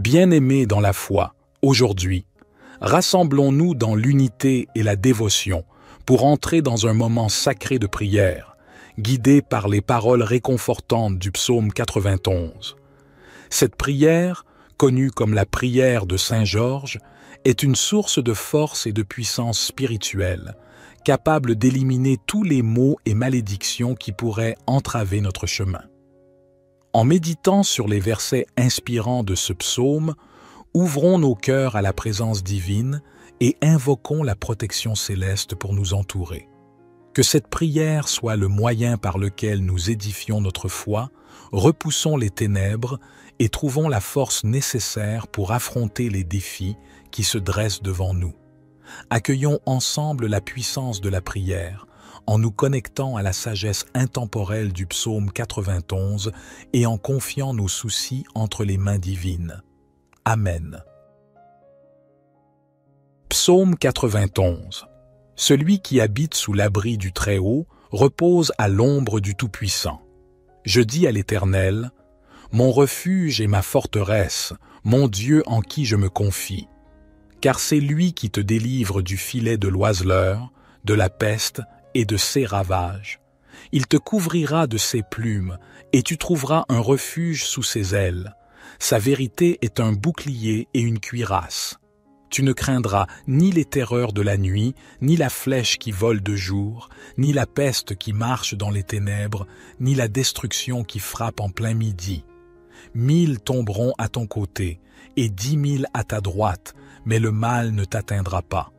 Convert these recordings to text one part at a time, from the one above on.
Bien-aimés dans la foi, aujourd'hui, rassemblons-nous dans l'unité et la dévotion pour entrer dans un moment sacré de prière, guidé par les paroles réconfortantes du psaume 91. Cette prière, connue comme la prière de Saint Georges, est une source de force et de puissance spirituelle, capable d'éliminer tous les maux et malédictions qui pourraient entraver notre chemin. En méditant sur les versets inspirants de ce psaume, ouvrons nos cœurs à la présence divine et invoquons la protection céleste pour nous entourer. Que cette prière soit le moyen par lequel nous édifions notre foi, repoussons les ténèbres et trouvons la force nécessaire pour affronter les défis qui se dressent devant nous. Accueillons ensemble la puissance de la prière en nous connectant à la sagesse intemporelle du psaume 91 et en confiant nos soucis entre les mains divines. Amen. Psaume 91. Celui qui habite sous l'abri du Très-Haut repose à l'ombre du Tout-Puissant. Je dis à l'Éternel, mon refuge et ma forteresse, mon Dieu en qui je me confie. Car c'est lui qui te délivre du filet de l'oiseleur, de la peste et de ses ravages. Il te couvrira de ses plumes, et tu trouveras un refuge sous ses ailes. Sa vérité est un bouclier et une cuirasse. Tu ne craindras ni les terreurs de la nuit, ni la flèche qui vole de jour, ni la peste qui marche dans les ténèbres, ni la destruction qui frappe en plein midi. 1000 tomberont à ton côté, et 10 000 à ta droite, mais le mal ne t'atteindra pas.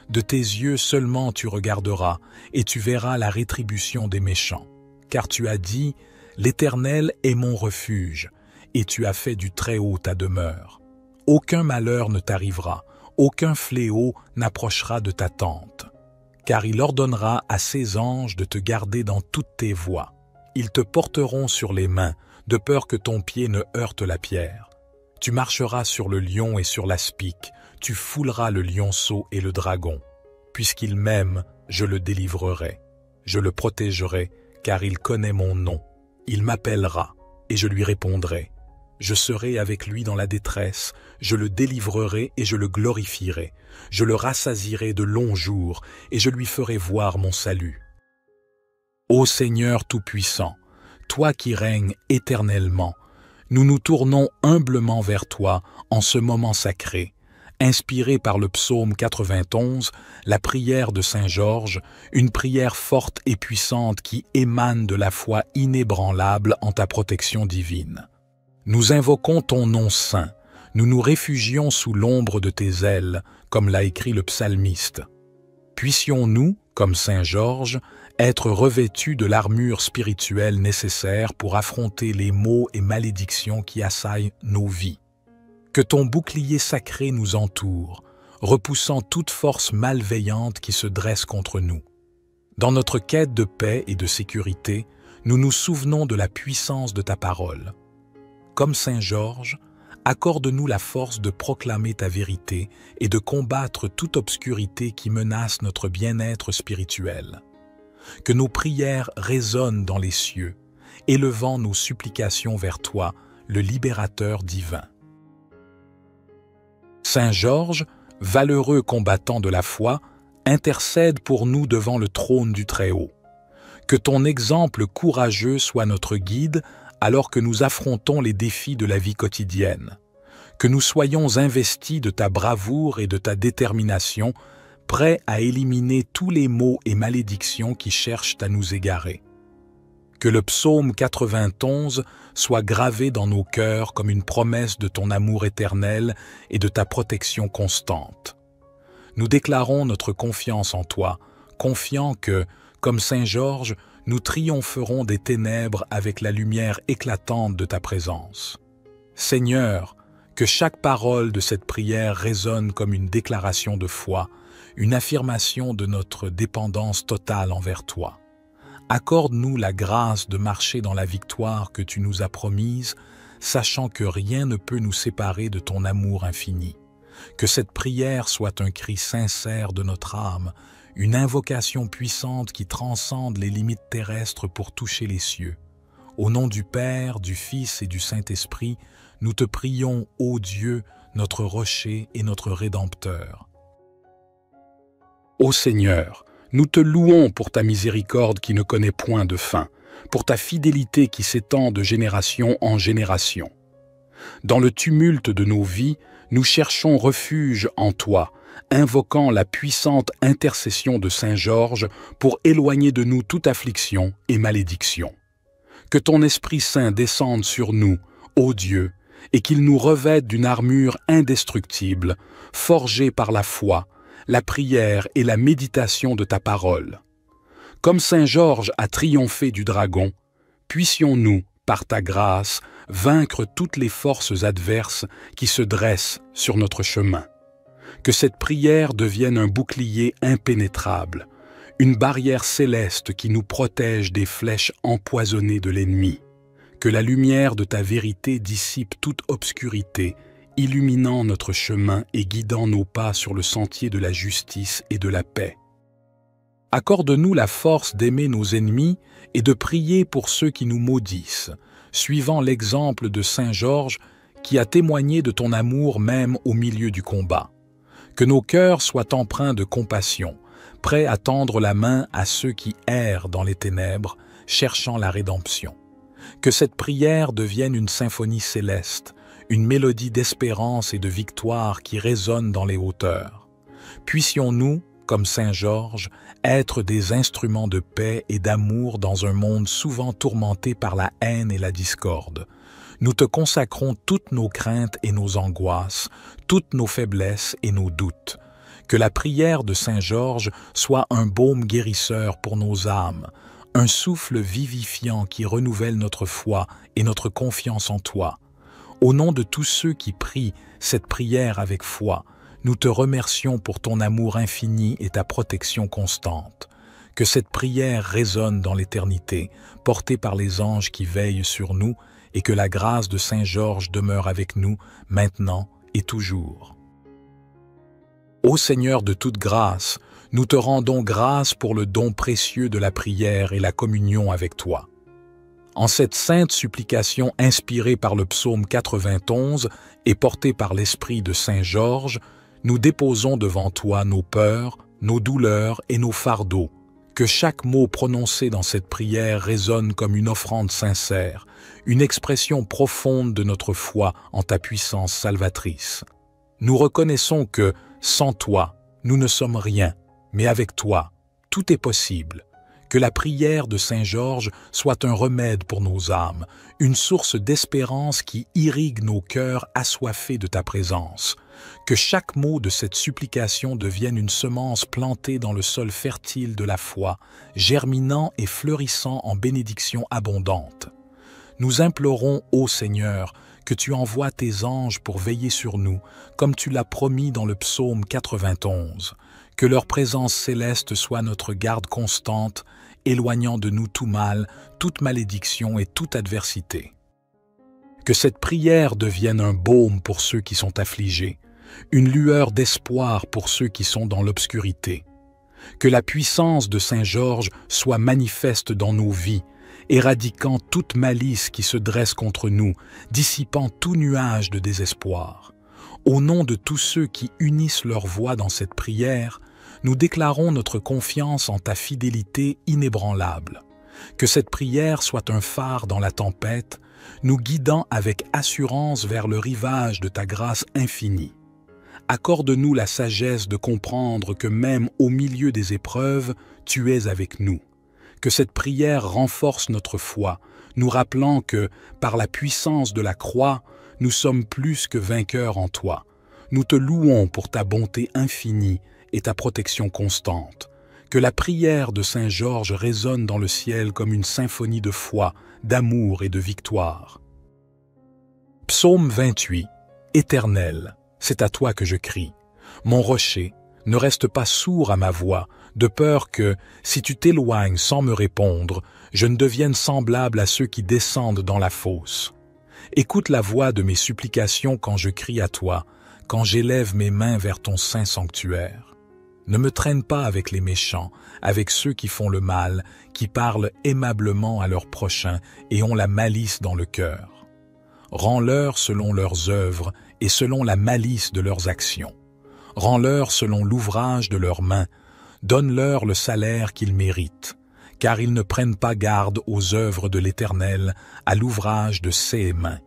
De tes yeux seulement tu regarderas, et tu verras la rétribution des méchants. Car tu as dit, l'Éternel est mon refuge, et tu as fait du Très-Haut ta demeure. Aucun malheur ne t'arrivera, aucun fléau n'approchera de ta tente. Car il ordonnera à ses anges de te garder dans toutes tes voies. Ils te porteront sur les mains, de peur que ton pied ne heurte la pierre. Tu marcheras sur le lion et sur l'aspic, tu fouleras le lionceau et le dragon. Puisqu'il m'aime, je le délivrerai. Je le protégerai, car il connaît mon nom. Il m'appellera, et je lui répondrai. Je serai avec lui dans la détresse, je le délivrerai et je le glorifierai. Je le rassasierai de longs jours, et je lui ferai voir mon salut. Ô Seigneur Tout-Puissant, toi qui règnes éternellement, nous nous tournons humblement vers toi en ce moment sacré, inspiré par le psaume 91, la prière de Saint Georges, une prière forte et puissante qui émane de la foi inébranlable en ta protection divine. Nous invoquons ton nom saint, nous nous réfugions sous l'ombre de tes ailes, comme l'a écrit le psalmiste. Puissions-nous, comme Saint Georges, être revêtus de l'armure spirituelle nécessaire pour affronter les maux et malédictions qui assaillent nos vies. Que ton bouclier sacré nous entoure, repoussant toute force malveillante qui se dresse contre nous. Dans notre quête de paix et de sécurité, nous nous souvenons de la puissance de ta parole. Comme Saint Georges, accorde-nous la force de proclamer ta vérité et de combattre toute obscurité qui menace notre bien-être spirituel. Que nos prières résonnent dans les cieux, élevant nos supplications vers toi, le libérateur divin. Saint Georges, valeureux combattant de la foi, intercède pour nous devant le trône du Très-Haut. Que ton exemple courageux soit notre guide alors que nous affrontons les défis de la vie quotidienne. Que nous soyons investis de ta bravoure et de ta détermination, prêts à éliminer tous les maux et malédictions qui cherchent à nous égarer. Que le psaume 91 soit gravé dans nos cœurs comme une promesse de ton amour éternel et de ta protection constante. Nous déclarons notre confiance en toi, confiants que, comme Saint Georges, nous triompherons des ténèbres avec la lumière éclatante de ta présence. Seigneur, que chaque parole de cette prière résonne comme une déclaration de foi, une affirmation de notre dépendance totale envers toi. Accorde-nous la grâce de marcher dans la victoire que tu nous as promise, sachant que rien ne peut nous séparer de ton amour infini. Que cette prière soit un cri sincère de notre âme, une invocation puissante qui transcende les limites terrestres pour toucher les cieux. Au nom du Père, du Fils et du Saint-Esprit, nous te prions, ô Dieu, notre rocher et notre Rédempteur. Ô Seigneur, nous te louons pour ta miséricorde qui ne connaît point de fin, pour ta fidélité qui s'étend de génération en génération. Dans le tumulte de nos vies, nous cherchons refuge en toi, invoquant la puissante intercession de Saint Georges pour éloigner de nous toute affliction et malédiction. Que ton Esprit Saint descende sur nous, ô Dieu, et qu'il nous revête d'une armure indestructible, forgée par la foi, la prière et la méditation de ta parole. Comme Saint Georges a triomphé du dragon, puissions-nous, par ta grâce, vaincre toutes les forces adverses qui se dressent sur notre chemin. Que cette prière devienne un bouclier impénétrable, une barrière céleste qui nous protège des flèches empoisonnées de l'ennemi. Que la lumière de ta vérité dissipe toute obscurité, illuminant notre chemin et guidant nos pas sur le sentier de la justice et de la paix. Accorde-nous la force d'aimer nos ennemis et de prier pour ceux qui nous maudissent, suivant l'exemple de Saint Georges qui a témoigné de ton amour même au milieu du combat. Que nos cœurs soient empreints de compassion, prêts à tendre la main à ceux qui errent dans les ténèbres, cherchant la rédemption. Que cette prière devienne une symphonie céleste, une mélodie d'espérance et de victoire qui résonne dans les hauteurs. Puissions-nous, comme Saint Georges, être des instruments de paix et d'amour dans un monde souvent tourmenté par la haine et la discorde. Nous te consacrons toutes nos craintes et nos angoisses, toutes nos faiblesses et nos doutes. Que la prière de Saint Georges soit un baume guérisseur pour nos âmes, un souffle vivifiant qui renouvelle notre foi et notre confiance en toi. Au nom de tous ceux qui prient cette prière avec foi, nous te remercions pour ton amour infini et ta protection constante. Que cette prière résonne dans l'éternité, portée par les anges qui veillent sur nous, et que la grâce de Saint Georges demeure avec nous, maintenant et toujours. Ô Seigneur de toute grâce, nous te rendons grâce pour le don précieux de la prière et la communion avec toi. En cette sainte supplication inspirée par le psaume 91 et portée par l'esprit de Saint Georges, nous déposons devant toi nos peurs, nos douleurs et nos fardeaux. Que chaque mot prononcé dans cette prière résonne comme une offrande sincère, une expression profonde de notre foi en ta puissance salvatrice. Nous reconnaissons que, sans toi, nous ne sommes rien, mais avec toi, tout est possible. Que la prière de Saint Georges soit un remède pour nos âmes, une source d'espérance qui irrigue nos cœurs assoiffés de ta présence. Que chaque mot de cette supplication devienne une semence plantée dans le sol fertile de la foi, germinant et fleurissant en bénédictions abondantes. Nous implorons, ô Seigneur, que tu envoies tes anges pour veiller sur nous, comme tu l'as promis dans le psaume 91. Que leur présence céleste soit notre garde constante, éloignant de nous tout mal, toute malédiction et toute adversité. Que cette prière devienne un baume pour ceux qui sont affligés, une lueur d'espoir pour ceux qui sont dans l'obscurité. Que la puissance de Saint Georges soit manifeste dans nos vies, éradiquant toute malice qui se dresse contre nous, dissipant tout nuage de désespoir. Au nom de tous ceux qui unissent leur voix dans cette prière, nous déclarons notre confiance en ta fidélité inébranlable. Que cette prière soit un phare dans la tempête, nous guidant avec assurance vers le rivage de ta grâce infinie. Accorde-nous la sagesse de comprendre que même au milieu des épreuves, tu es avec nous. Que cette prière renforce notre foi, nous rappelant que, par la puissance de la croix, nous sommes plus que vainqueurs en toi. Nous te louons pour ta bonté infinie et ta protection constante. Que la prière de Saint Georges résonne dans le ciel comme une symphonie de foi, d'amour et de victoire. Psaume 28. Éternel, c'est à toi que je crie. Mon rocher, ne reste pas sourd à ma voix, de peur que, si tu t'éloignes sans me répondre, je ne devienne semblable à ceux qui descendent dans la fosse. Écoute la voix de mes supplications quand je crie à toi, quand j'élève mes mains vers ton saint sanctuaire. Ne me traîne pas avec les méchants, avec ceux qui font le mal, qui parlent aimablement à leur prochain et ont la malice dans le cœur. Rends-leur selon leurs œuvres et selon la malice de leurs actions. Rends-leur selon l'ouvrage de leurs mains. Donne-leur le salaire qu'ils méritent, car ils ne prennent pas garde aux œuvres de l'Éternel, à l'ouvrage de ses mains.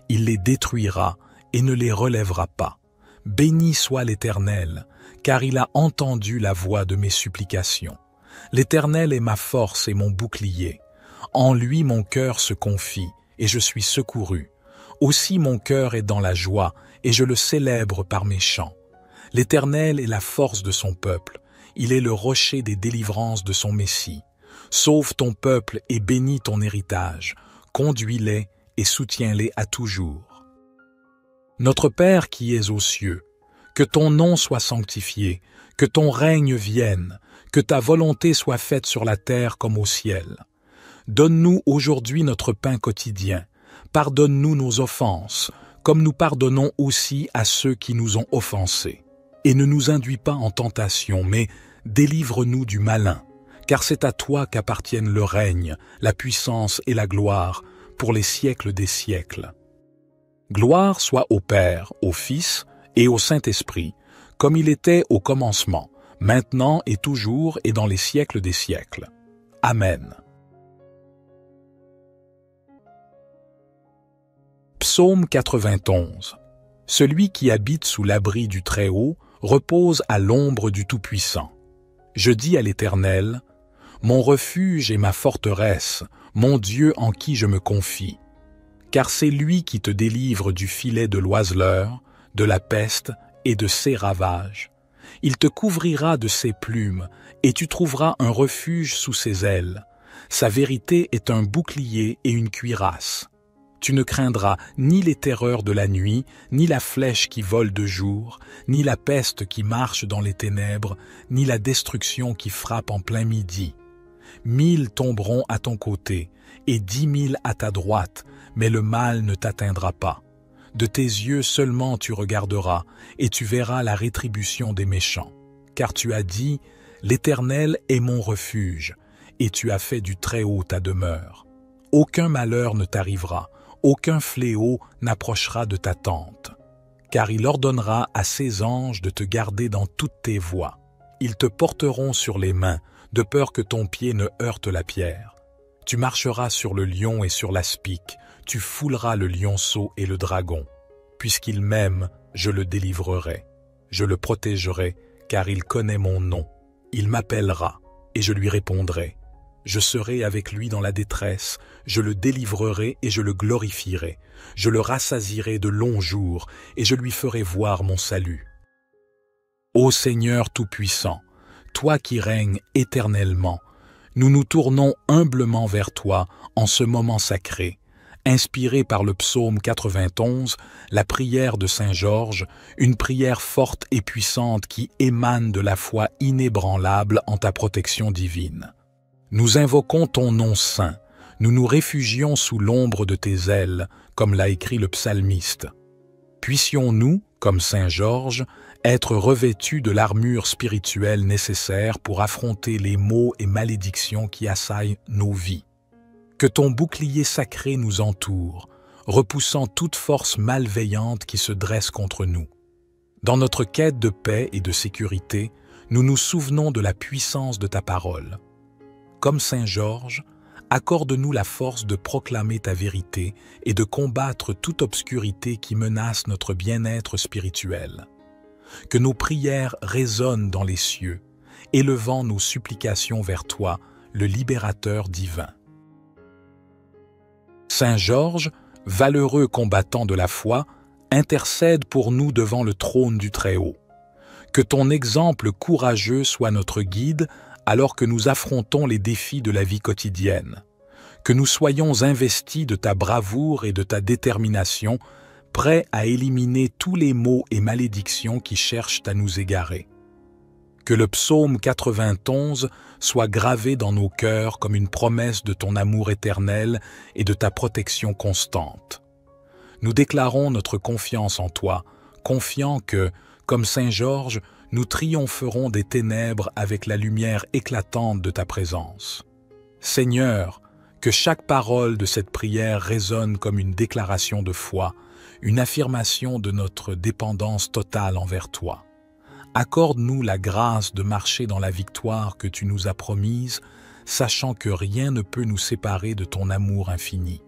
Il les détruira et ne les relèvera pas. Béni soit l'Éternel, car il a entendu la voix de mes supplications. L'Éternel est ma force et mon bouclier. En lui mon cœur se confie, et je suis secouru. Aussi mon cœur est dans la joie, et je le célèbre par mes chants. L'Éternel est la force de son peuple. Il est le rocher des délivrances de son Messie. Sauve ton peuple et bénis ton héritage. Conduis-les et soutiens-les à toujours. Notre Père qui es aux cieux, que ton nom soit sanctifié, que ton règne vienne, que ta volonté soit faite sur la terre comme au ciel. Donne-nous aujourd'hui notre pain quotidien. Pardonne-nous nos offenses, comme nous pardonnons aussi à ceux qui nous ont offensés. Et ne nous induis pas en tentation, mais délivre-nous du malin, car c'est à toi qu'appartiennent le règne, la puissance et la gloire, pour les siècles des siècles. Gloire soit au Père, au Fils et au Saint-Esprit, comme il était au commencement, maintenant et toujours et dans les siècles des siècles. Amen. Psaume 91. Celui qui habite sous l'abri du Très-Haut repose à l'ombre du Tout-Puissant. Je dis à l'Éternel, mon refuge et ma forteresse, mon Dieu en qui je me confie. Car c'est lui qui te délivre du filet de l'oiseleur, de la peste et de ses ravages. Il te couvrira de ses plumes, et tu trouveras un refuge sous ses ailes. Sa vérité est un bouclier et une cuirasse. Tu ne craindras ni les terreurs de la nuit, ni la flèche qui vole de jour, ni la peste qui marche dans les ténèbres, ni la destruction qui frappe en plein midi. 1000 tomberont à ton côté, et 10 000 à ta droite, mais le mal ne t'atteindra pas. De tes yeux seulement tu regarderas, et tu verras la rétribution des méchants. Car tu as dit, l'Éternel est mon refuge, et tu as fait du Très-Haut ta demeure. Aucun malheur ne t'arrivera, aucun fléau n'approchera de ta tente. Car il ordonnera à ses anges de te garder dans toutes tes voies. Ils te porteront sur les mains, de peur que ton pied ne heurte la pierre. Tu marcheras sur le lion et sur l'aspic, tu fouleras le lionceau et le dragon. Puisqu'il m'aime, je le délivrerai. Je le protégerai, car il connaît mon nom. Il m'appellera, et je lui répondrai. Je serai avec lui dans la détresse, je le délivrerai et je le glorifierai. Je le rassasierai de longs jours, et je lui ferai voir mon salut. Ô Seigneur Tout-Puissant, toi qui règnes éternellement, nous nous tournons humblement vers toi en ce moment sacré, inspiré par le psaume 91, la prière de Saint Georges, une prière forte et puissante qui émane de la foi inébranlable en ta protection divine. Nous invoquons ton nom saint, nous nous réfugions sous l'ombre de tes ailes, comme l'a écrit le psalmiste. Puissions-nous, comme Saint Georges, être revêtus de l'armure spirituelle nécessaire pour affronter les maux et malédictions qui assaillent nos vies. Que ton bouclier sacré nous entoure, repoussant toute force malveillante qui se dresse contre nous. Dans notre quête de paix et de sécurité, nous nous souvenons de la puissance de ta parole. Comme Saint Georges, accorde-nous la force de proclamer ta vérité et de combattre toute obscurité qui menace notre bien-être spirituel. Que nos prières résonnent dans les cieux, élevant nos supplications vers toi, le libérateur divin. Saint Georges, valeureux combattant de la foi, intercède pour nous devant le trône du Très-Haut. Que ton exemple courageux soit notre guide alors que nous affrontons les défis de la vie quotidienne. Que nous soyons investis de ta bravoure et de ta détermination, prêts à éliminer tous les maux et malédictions qui cherchent à nous égarer. Que le psaume 91 soit gravé dans nos cœurs comme une promesse de ton amour éternel et de ta protection constante. Nous déclarons notre confiance en toi, confiants que, comme Saint Georges, nous triompherons des ténèbres avec la lumière éclatante de ta présence. Seigneur, Que chaque parole de cette prière résonne comme une déclaration de foi, une affirmation de notre dépendance totale envers toi. Accorde-nous la grâce de marcher dans la victoire que tu nous as promise, sachant que rien ne peut nous séparer de ton amour infini.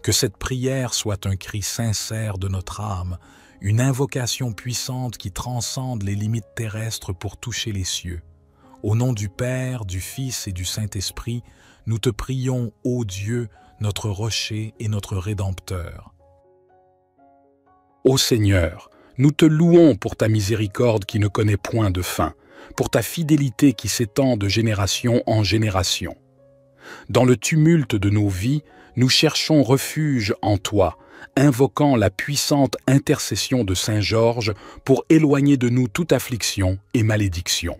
Que cette prière soit un cri sincère de notre âme, une invocation puissante qui transcende les limites terrestres pour toucher les cieux. Au nom du Père, du Fils et du Saint-Esprit, nous te prions, ô Dieu, notre rocher et notre Rédempteur. Ô Seigneur, nous te louons pour ta miséricorde qui ne connaît point de fin, pour ta fidélité qui s'étend de génération en génération. Dans le tumulte de nos vies, nous cherchons refuge en toi, invoquant la puissante intercession de Saint Georges pour éloigner de nous toute affliction et malédiction.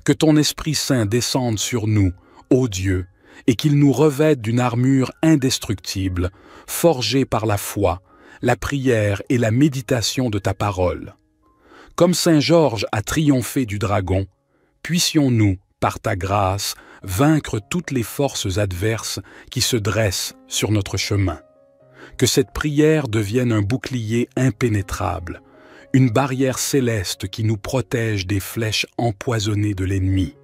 Que ton Esprit Saint descende sur nous, ô Dieu, et qu'il nous revête d'une armure indestructible, forgée par la foi, la prière et la méditation de ta parole. Comme Saint Georges a triomphé du dragon, puissions-nous, par ta grâce, vaincre toutes les forces adverses qui se dressent sur notre chemin. Que cette prière devienne un bouclier impénétrable, une barrière céleste qui nous protège des flèches empoisonnées de l'ennemi.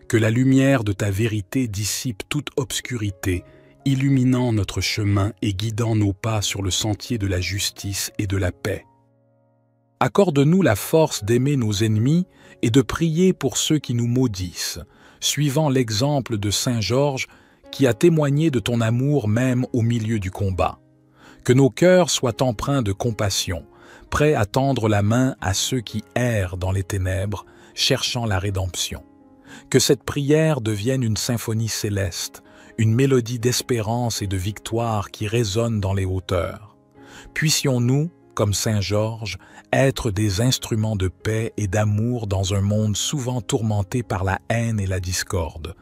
Que la lumière de ta vérité dissipe toute obscurité, illuminant notre chemin et guidant nos pas sur le sentier de la justice et de la paix. Accorde-nous la force d'aimer nos ennemis et de prier pour ceux qui nous maudissent, suivant l'exemple de Saint Georges qui a témoigné de ton amour même au milieu du combat. Que nos cœurs soient empreints de compassion, prêts à tendre la main à ceux qui errent dans les ténèbres, cherchant la rédemption. Que cette prière devienne une symphonie céleste, une mélodie d'espérance et de victoire qui résonne dans les hauteurs. Puissions-nous, comme Saint Georges, être des instruments de paix et d'amour dans un monde souvent tourmenté par la haine et la discorde.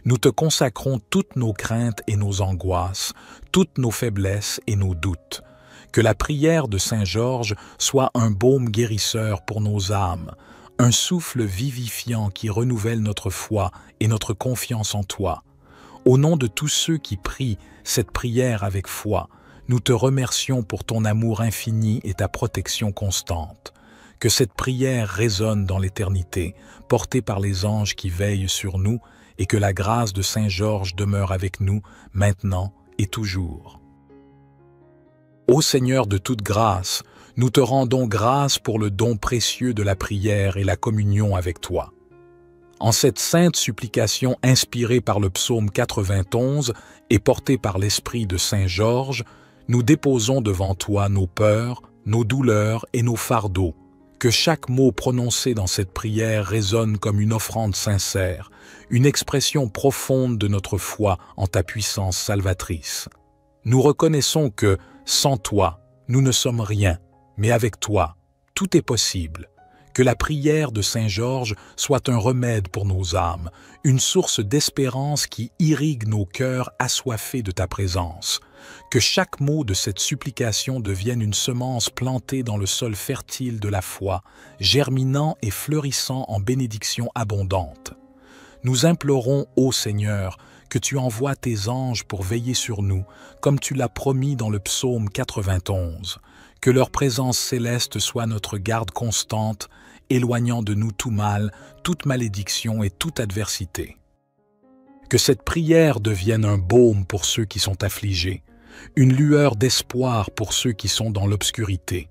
Nous te consacrons toutes nos craintes et nos angoisses, toutes nos faiblesses et nos doutes. Que la prière de Saint Georges soit un baume guérisseur pour nos âmes, un souffle vivifiant qui renouvelle notre foi et notre confiance en toi. Au nom de tous ceux qui prient cette prière avec foi, nous te remercions pour ton amour infini et ta protection constante. Que cette prière résonne dans l'éternité, portée par les anges qui veillent sur nous, et que la grâce de Saint Georges demeure avec nous, maintenant et toujours. Ô Seigneur de toute grâce, nous te rendons grâce pour le don précieux de la prière et la communion avec toi. En cette sainte supplication inspirée par le psaume 91 et portée par l'esprit de Saint Georges, nous déposons devant toi nos peurs, nos douleurs et nos fardeaux. Que chaque mot prononcé dans cette prière résonne comme une offrande sincère, une expression profonde de notre foi en ta puissance salvatrice. Nous reconnaissons que, sans toi, nous ne sommes rien, mais avec toi, tout est possible. Que la prière de Saint Georges soit un remède pour nos âmes, une source d'espérance qui irrigue nos cœurs assoiffés de ta présence. Que chaque mot de cette supplication devienne une semence plantée dans le sol fertile de la foi, germinant et fleurissant en bénédictions abondantes. Nous implorons, ô Seigneur, que tu envoies tes anges pour veiller sur nous, comme tu l'as promis dans le psaume 91. Que leur présence céleste soit notre garde constante, éloignant de nous tout mal, toute malédiction et toute adversité. Que cette prière devienne un baume pour ceux qui sont affligés, une lueur d'espoir pour ceux qui sont dans l'obscurité.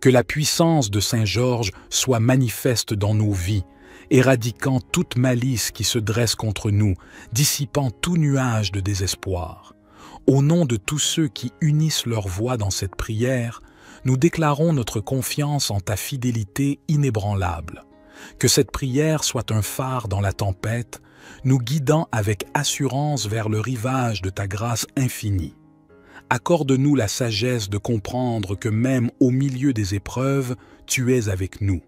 Que la puissance de Saint Georges soit manifeste dans nos vies, éradiquant toute malice qui se dresse contre nous, dissipant tout nuage de désespoir. Au nom de tous ceux qui unissent leur voix dans cette prière, nous déclarons notre confiance en ta fidélité inébranlable. Que cette prière soit un phare dans la tempête, nous guidant avec assurance vers le rivage de ta grâce infinie. Accorde-nous la sagesse de comprendre que même au milieu des épreuves, tu es avec nous.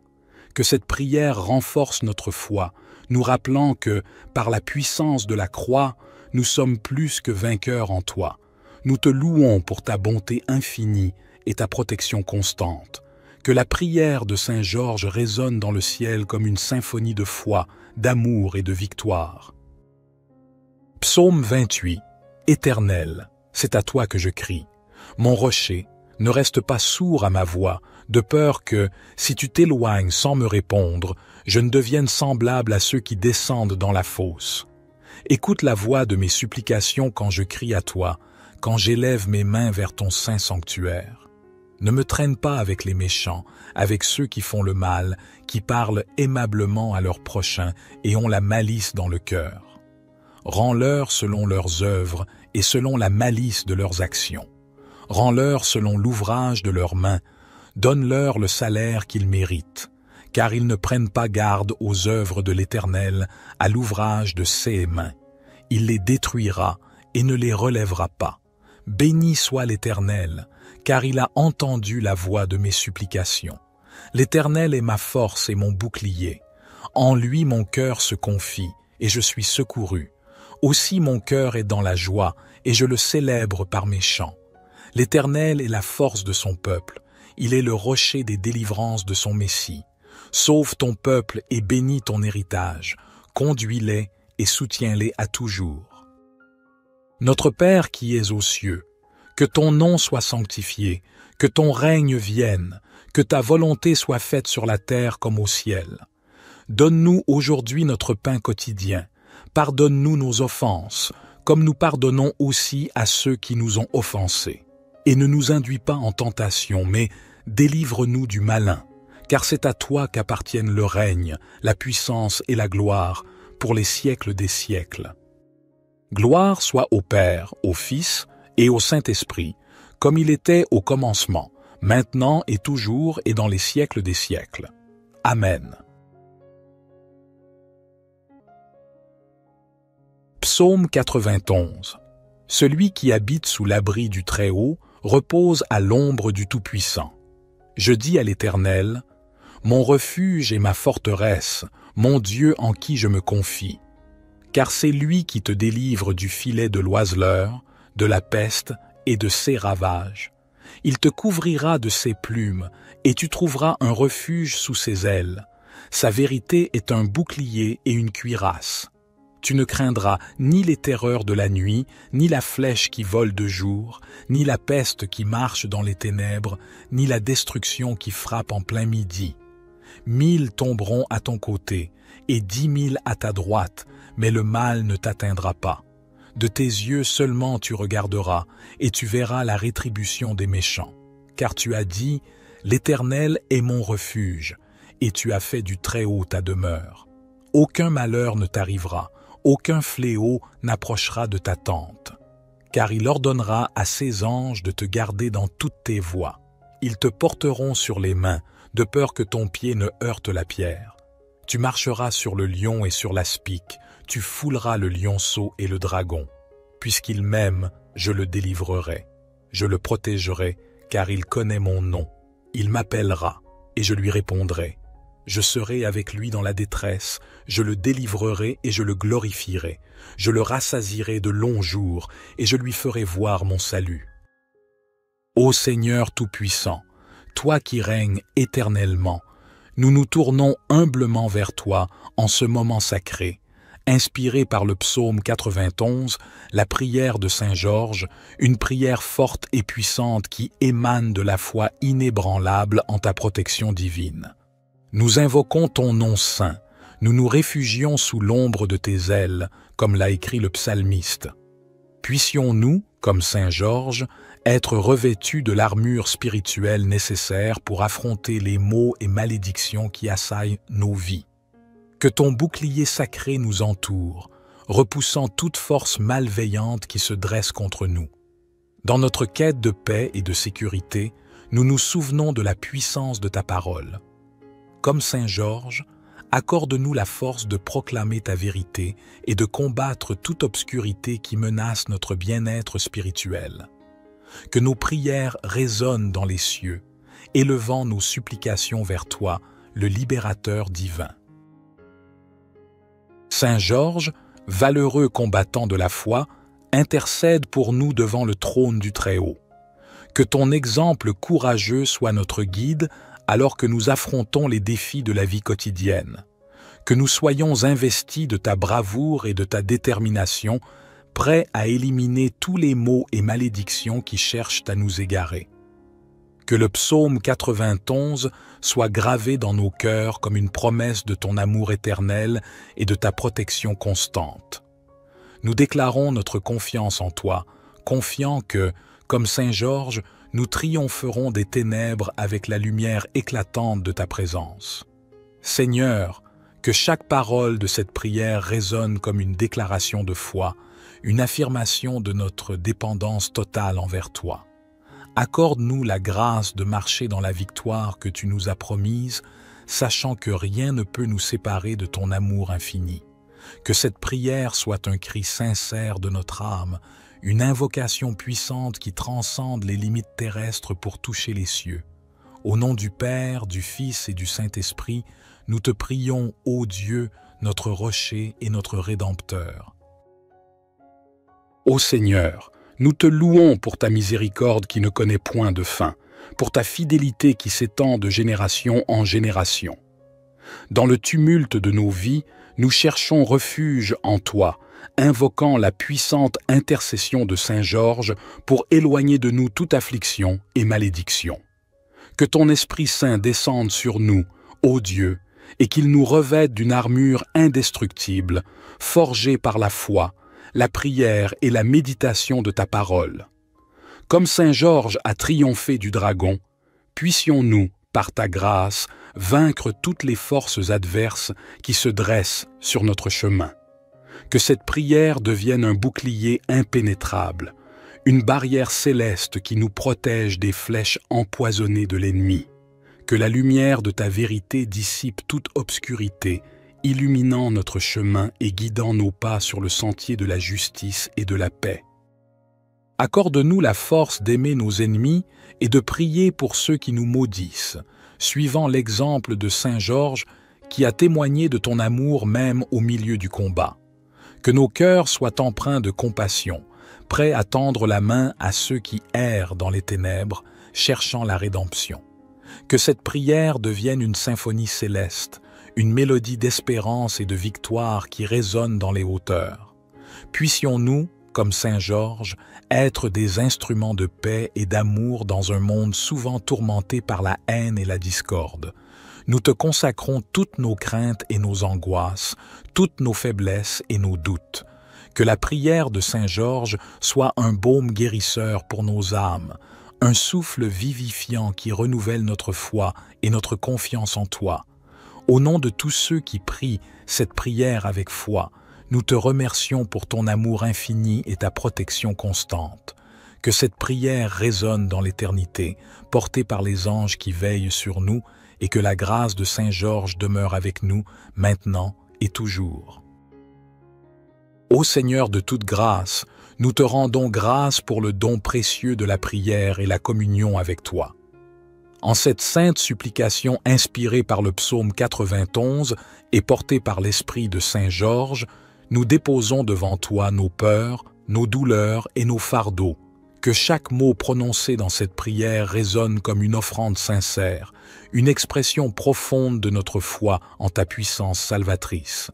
Que cette prière renforce notre foi, nous rappelant que, par la puissance de la croix, nous sommes plus que vainqueurs en toi. Nous te louons pour ta bonté infinie et ta protection constante. Que la prière de Saint Georges résonne dans le ciel comme une symphonie de foi, d'amour et de victoire. Psaume 28. Éternel, c'est à toi que je crie. Mon rocher, ne reste pas sourd à ma voix, de peur que, si tu t'éloignes sans me répondre, je ne devienne semblable à ceux qui descendent dans la fosse. Écoute la voix de mes supplications quand je crie à toi, quand j'élève mes mains vers ton saint sanctuaire. Ne me traîne pas avec les méchants, avec ceux qui font le mal, qui parlent aimablement à leurs prochains et ont la malice dans le cœur. Rends-leur selon leurs œuvres et selon la malice de leurs actions. Rends-leur selon l'ouvrage de leurs mains. Donne-leur le salaire qu'ils méritent, car ils ne prennent pas garde aux œuvres de l'Éternel, à l'ouvrage de ses mains. Il les détruira et ne les relèvera pas. Béni soit l'Éternel, car il a entendu la voix de mes supplications. L'Éternel est ma force et mon bouclier. En lui mon cœur se confie, et je suis secouru. Aussi mon cœur est dans la joie, et je le célèbre par mes chants. L'Éternel est la force de son peuple. Il est le rocher des délivrances de son Messie. Sauve ton peuple et bénis ton héritage. Conduis-les et soutiens-les à toujours. Notre Père qui es aux cieux, que ton nom soit sanctifié, que ton règne vienne, que ta volonté soit faite sur la terre comme au ciel. Donne-nous aujourd'hui notre pain quotidien. Pardonne-nous nos offenses, comme nous pardonnons aussi à ceux qui nous ont offensés. Et ne nous induis pas en tentation, mais délivre-nous du malin, car c'est à toi qu'appartiennent le règne, la puissance et la gloire, pour les siècles des siècles. Gloire soit au Père, au Fils et au Saint-Esprit, comme il était au commencement, maintenant et toujours et dans les siècles des siècles. Amen. Psaume 91. Celui qui habite sous l'abri du Très-Haut repose à l'ombre du Tout-Puissant. Je dis à l'Éternel, mon refuge et ma forteresse, mon Dieu en qui je me confie. Car c'est lui qui te délivre du filet de l'oiseleur, de la peste et de ses ravages. Il te couvrira de ses plumes, et tu trouveras un refuge sous ses ailes. Sa vérité est un bouclier et une cuirasse. Tu ne craindras ni les terreurs de la nuit, ni la flèche qui vole de jour, ni la peste qui marche dans les ténèbres, ni la destruction qui frappe en plein midi. 1000 tomberont à ton côté, et 10 000 à ta droite, mais le mal ne t'atteindra pas. De tes yeux seulement tu regarderas, et tu verras la rétribution des méchants. Car tu as dit, l'Éternel est mon refuge, et tu as fait du Très-Haut ta demeure. Aucun malheur ne t'arrivera, aucun fléau n'approchera de ta tente. Car il ordonnera à ses anges de te garder dans toutes tes voies. Ils te porteront sur les mains, de peur que ton pied ne heurte la pierre. Tu marcheras sur le lion et sur l'aspic, tu fouleras le lionceau et le dragon. Puisqu'il m'aime, je le délivrerai. Je le protégerai, car il connaît mon nom. Il m'appellera, et je lui répondrai. Je serai avec lui dans la détresse, je le délivrerai et je le glorifierai. Je le rassasierai de longs jours, et je lui ferai voir mon salut. Ô Seigneur Tout-Puissant, toi qui règnes éternellement, nous nous tournons humblement vers toi en ce moment sacré, inspiré par le psaume 91, la prière de Saint Georges, une prière forte et puissante qui émane de la foi inébranlable en ta protection divine. Nous invoquons ton nom saint, nous nous réfugions sous l'ombre de tes ailes, comme l'a écrit le psalmiste. Puissions-nous, comme Saint Georges, être revêtus de l'armure spirituelle nécessaire pour affronter les maux et malédictions qui assaillent nos vies. Que ton bouclier sacré nous entoure, repoussant toute force malveillante qui se dresse contre nous. Dans notre quête de paix et de sécurité, nous nous souvenons de la puissance de ta parole. Comme Saint Georges, accorde-nous la force de proclamer ta vérité et de combattre toute obscurité qui menace notre bien-être spirituel. Que nos prières résonnent dans les cieux, élevant nos supplications vers toi, le libérateur divin. Saint Georges, valeureux combattant de la foi, intercède pour nous devant le trône du Très-Haut. Que ton exemple courageux soit notre guide alors que nous affrontons les défis de la vie quotidienne. Que nous soyons investis de ta bravoure et de ta détermination, prêt à éliminer tous les maux et malédictions qui cherchent à nous égarer. Que le psaume 91 soit gravé dans nos cœurs comme une promesse de ton amour éternel et de ta protection constante. Nous déclarons notre confiance en toi, confiants que, comme Saint Georges, nous triompherons des ténèbres avec la lumière éclatante de ta présence. Seigneur, que chaque parole de cette prière résonne comme une déclaration de foi, une affirmation de notre dépendance totale envers toi. Accorde-nous la grâce de marcher dans la victoire que tu nous as promise, sachant que rien ne peut nous séparer de ton amour infini. Que cette prière soit un cri sincère de notre âme, une invocation puissante qui transcende les limites terrestres pour toucher les cieux. Au nom du Père, du Fils et du Saint-Esprit, nous te prions, ô Dieu, notre rocher et notre Rédempteur. Ô Seigneur, nous te louons pour ta miséricorde qui ne connaît point de fin, pour ta fidélité qui s'étend de génération en génération. Dans le tumulte de nos vies, nous cherchons refuge en toi, invoquant la puissante intercession de Saint Georges pour éloigner de nous toute affliction et malédiction. Que ton Esprit Saint descende sur nous, ô Dieu, et qu'il nous revête d'une armure indestructible, forgée par la foi, la prière et la méditation de ta parole. Comme Saint Georges a triomphé du dragon, puissions-nous, par ta grâce, vaincre toutes les forces adverses qui se dressent sur notre chemin. Que cette prière devienne un bouclier impénétrable, une barrière céleste qui nous protège des flèches empoisonnées de l'ennemi. Que la lumière de ta vérité dissipe toute obscurité, illuminant notre chemin et guidant nos pas sur le sentier de la justice et de la paix. Accorde-nous la force d'aimer nos ennemis et de prier pour ceux qui nous maudissent, suivant l'exemple de Saint Georges qui a témoigné de ton amour même au milieu du combat. Que nos cœurs soient empreints de compassion, prêts à tendre la main à ceux qui errent dans les ténèbres, cherchant la rédemption. Que cette prière devienne une symphonie céleste, une mélodie d'espérance et de victoire qui résonne dans les hauteurs. Puissions-nous, comme Saint Georges, être des instruments de paix et d'amour dans un monde souvent tourmenté par la haine et la discorde. Nous te consacrons toutes nos craintes et nos angoisses, toutes nos faiblesses et nos doutes. Que la prière de Saint Georges soit un baume guérisseur pour nos âmes, un souffle vivifiant qui renouvelle notre foi et notre confiance en toi. Au nom de tous ceux qui prient cette prière avec foi, nous te remercions pour ton amour infini et ta protection constante. Que cette prière résonne dans l'éternité, portée par les anges qui veillent sur nous, et que la grâce de Saint Georges demeure avec nous, maintenant et toujours. Ô Seigneur de toute grâce, nous te rendons grâce pour le don précieux de la prière et la communion avec toi. En cette sainte supplication inspirée par le psaume 91 et portée par l'esprit de Saint Georges, nous déposons devant toi nos peurs, nos douleurs et nos fardeaux. Que chaque mot prononcé dans cette prière résonne comme une offrande sincère, une expression profonde de notre foi en ta puissance salvatrice.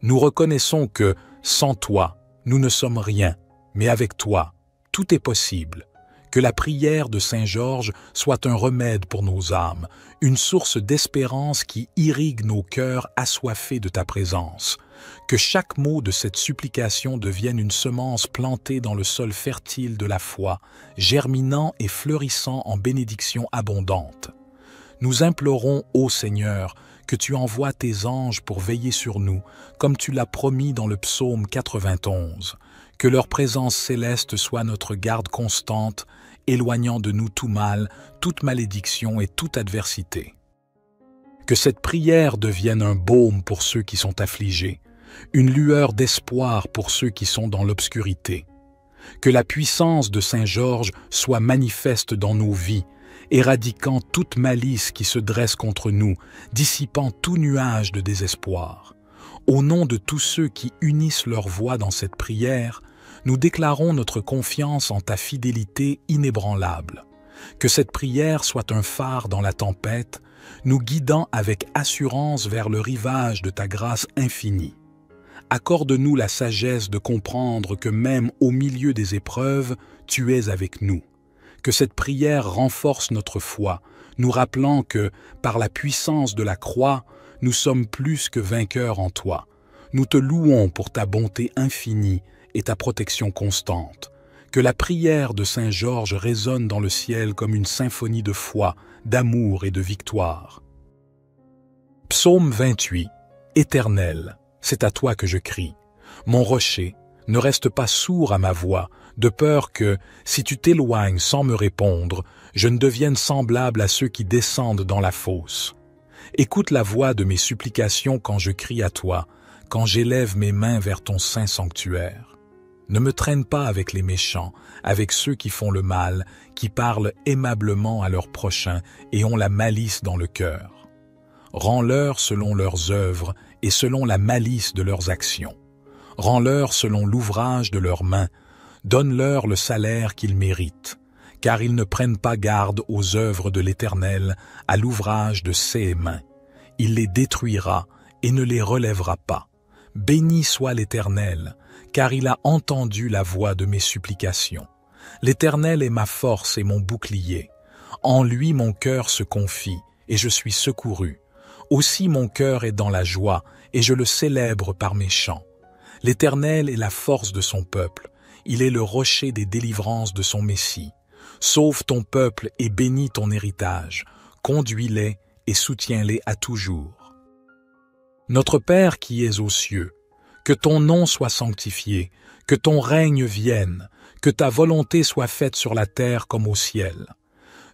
Nous reconnaissons que, sans toi, nous ne sommes rien, mais avec toi, tout est possible. Que la prière de Saint Georges soit un remède pour nos âmes, une source d'espérance qui irrigue nos cœurs assoiffés de ta présence. Que chaque mot de cette supplication devienne une semence plantée dans le sol fertile de la foi, germinant et fleurissant en bénédictions abondantes. Nous implorons, ô Seigneur, que tu envoies tes anges pour veiller sur nous, comme tu l'as promis dans le psaume 91. Que leur présence céleste soit notre garde constante, éloignant de nous tout mal, toute malédiction et toute adversité. Que cette prière devienne un baume pour ceux qui sont affligés, une lueur d'espoir pour ceux qui sont dans l'obscurité. Que la puissance de Saint Georges soit manifeste dans nos vies, éradiquant toute malice qui se dresse contre nous, dissipant tout nuage de désespoir. Au nom de tous ceux qui unissent leur voix dans cette prière, nous déclarons notre confiance en ta fidélité inébranlable. Que cette prière soit un phare dans la tempête, nous guidant avec assurance vers le rivage de ta grâce infinie. accorde-nous la sagesse de comprendre que même au milieu des épreuves, tu es avec nous. Que cette prière renforce notre foi, nous rappelant que, par la puissance de la croix, nous sommes plus que vainqueurs en toi. Nous te louons pour ta bonté infinie et ta protection constante. Que la prière de Saint Georges résonne dans le ciel comme une symphonie de foi, d'amour et de victoire. Psaume 28. Éternel, c'est à toi que je crie. Mon rocher, ne reste pas sourd à ma voix, de peur que, si tu t'éloignes sans me répondre, je ne devienne semblable à ceux qui descendent dans la fosse. Écoute la voix de mes supplications quand je crie à toi, quand j'élève mes mains vers ton saint sanctuaire. Ne me traîne pas avec les méchants, avec ceux qui font le mal, qui parlent aimablement à leurs prochains et ont la malice dans le cœur. Rends-leur selon leurs œuvres et selon la malice de leurs actions. Rends-leur selon l'ouvrage de leurs mains. Donne-leur le salaire qu'ils méritent, car ils ne prennent pas garde aux œuvres de l'Éternel, à l'ouvrage de ses mains. Il les détruira et ne les relèvera pas. Béni soit l'Éternel, car il a entendu la voix de mes supplications. L'Éternel est ma force et mon bouclier. En lui mon cœur se confie, et je suis secouru. Aussi mon cœur est dans la joie, et je le célèbre par mes chants. L'Éternel est la force de son peuple. Il est le rocher des délivrances de son Messie. Sauve ton peuple et bénis ton héritage. Conduis-les et soutiens-les à toujours. Notre Père qui es aux cieux, que ton nom soit sanctifié, que ton règne vienne, que ta volonté soit faite sur la terre comme au ciel.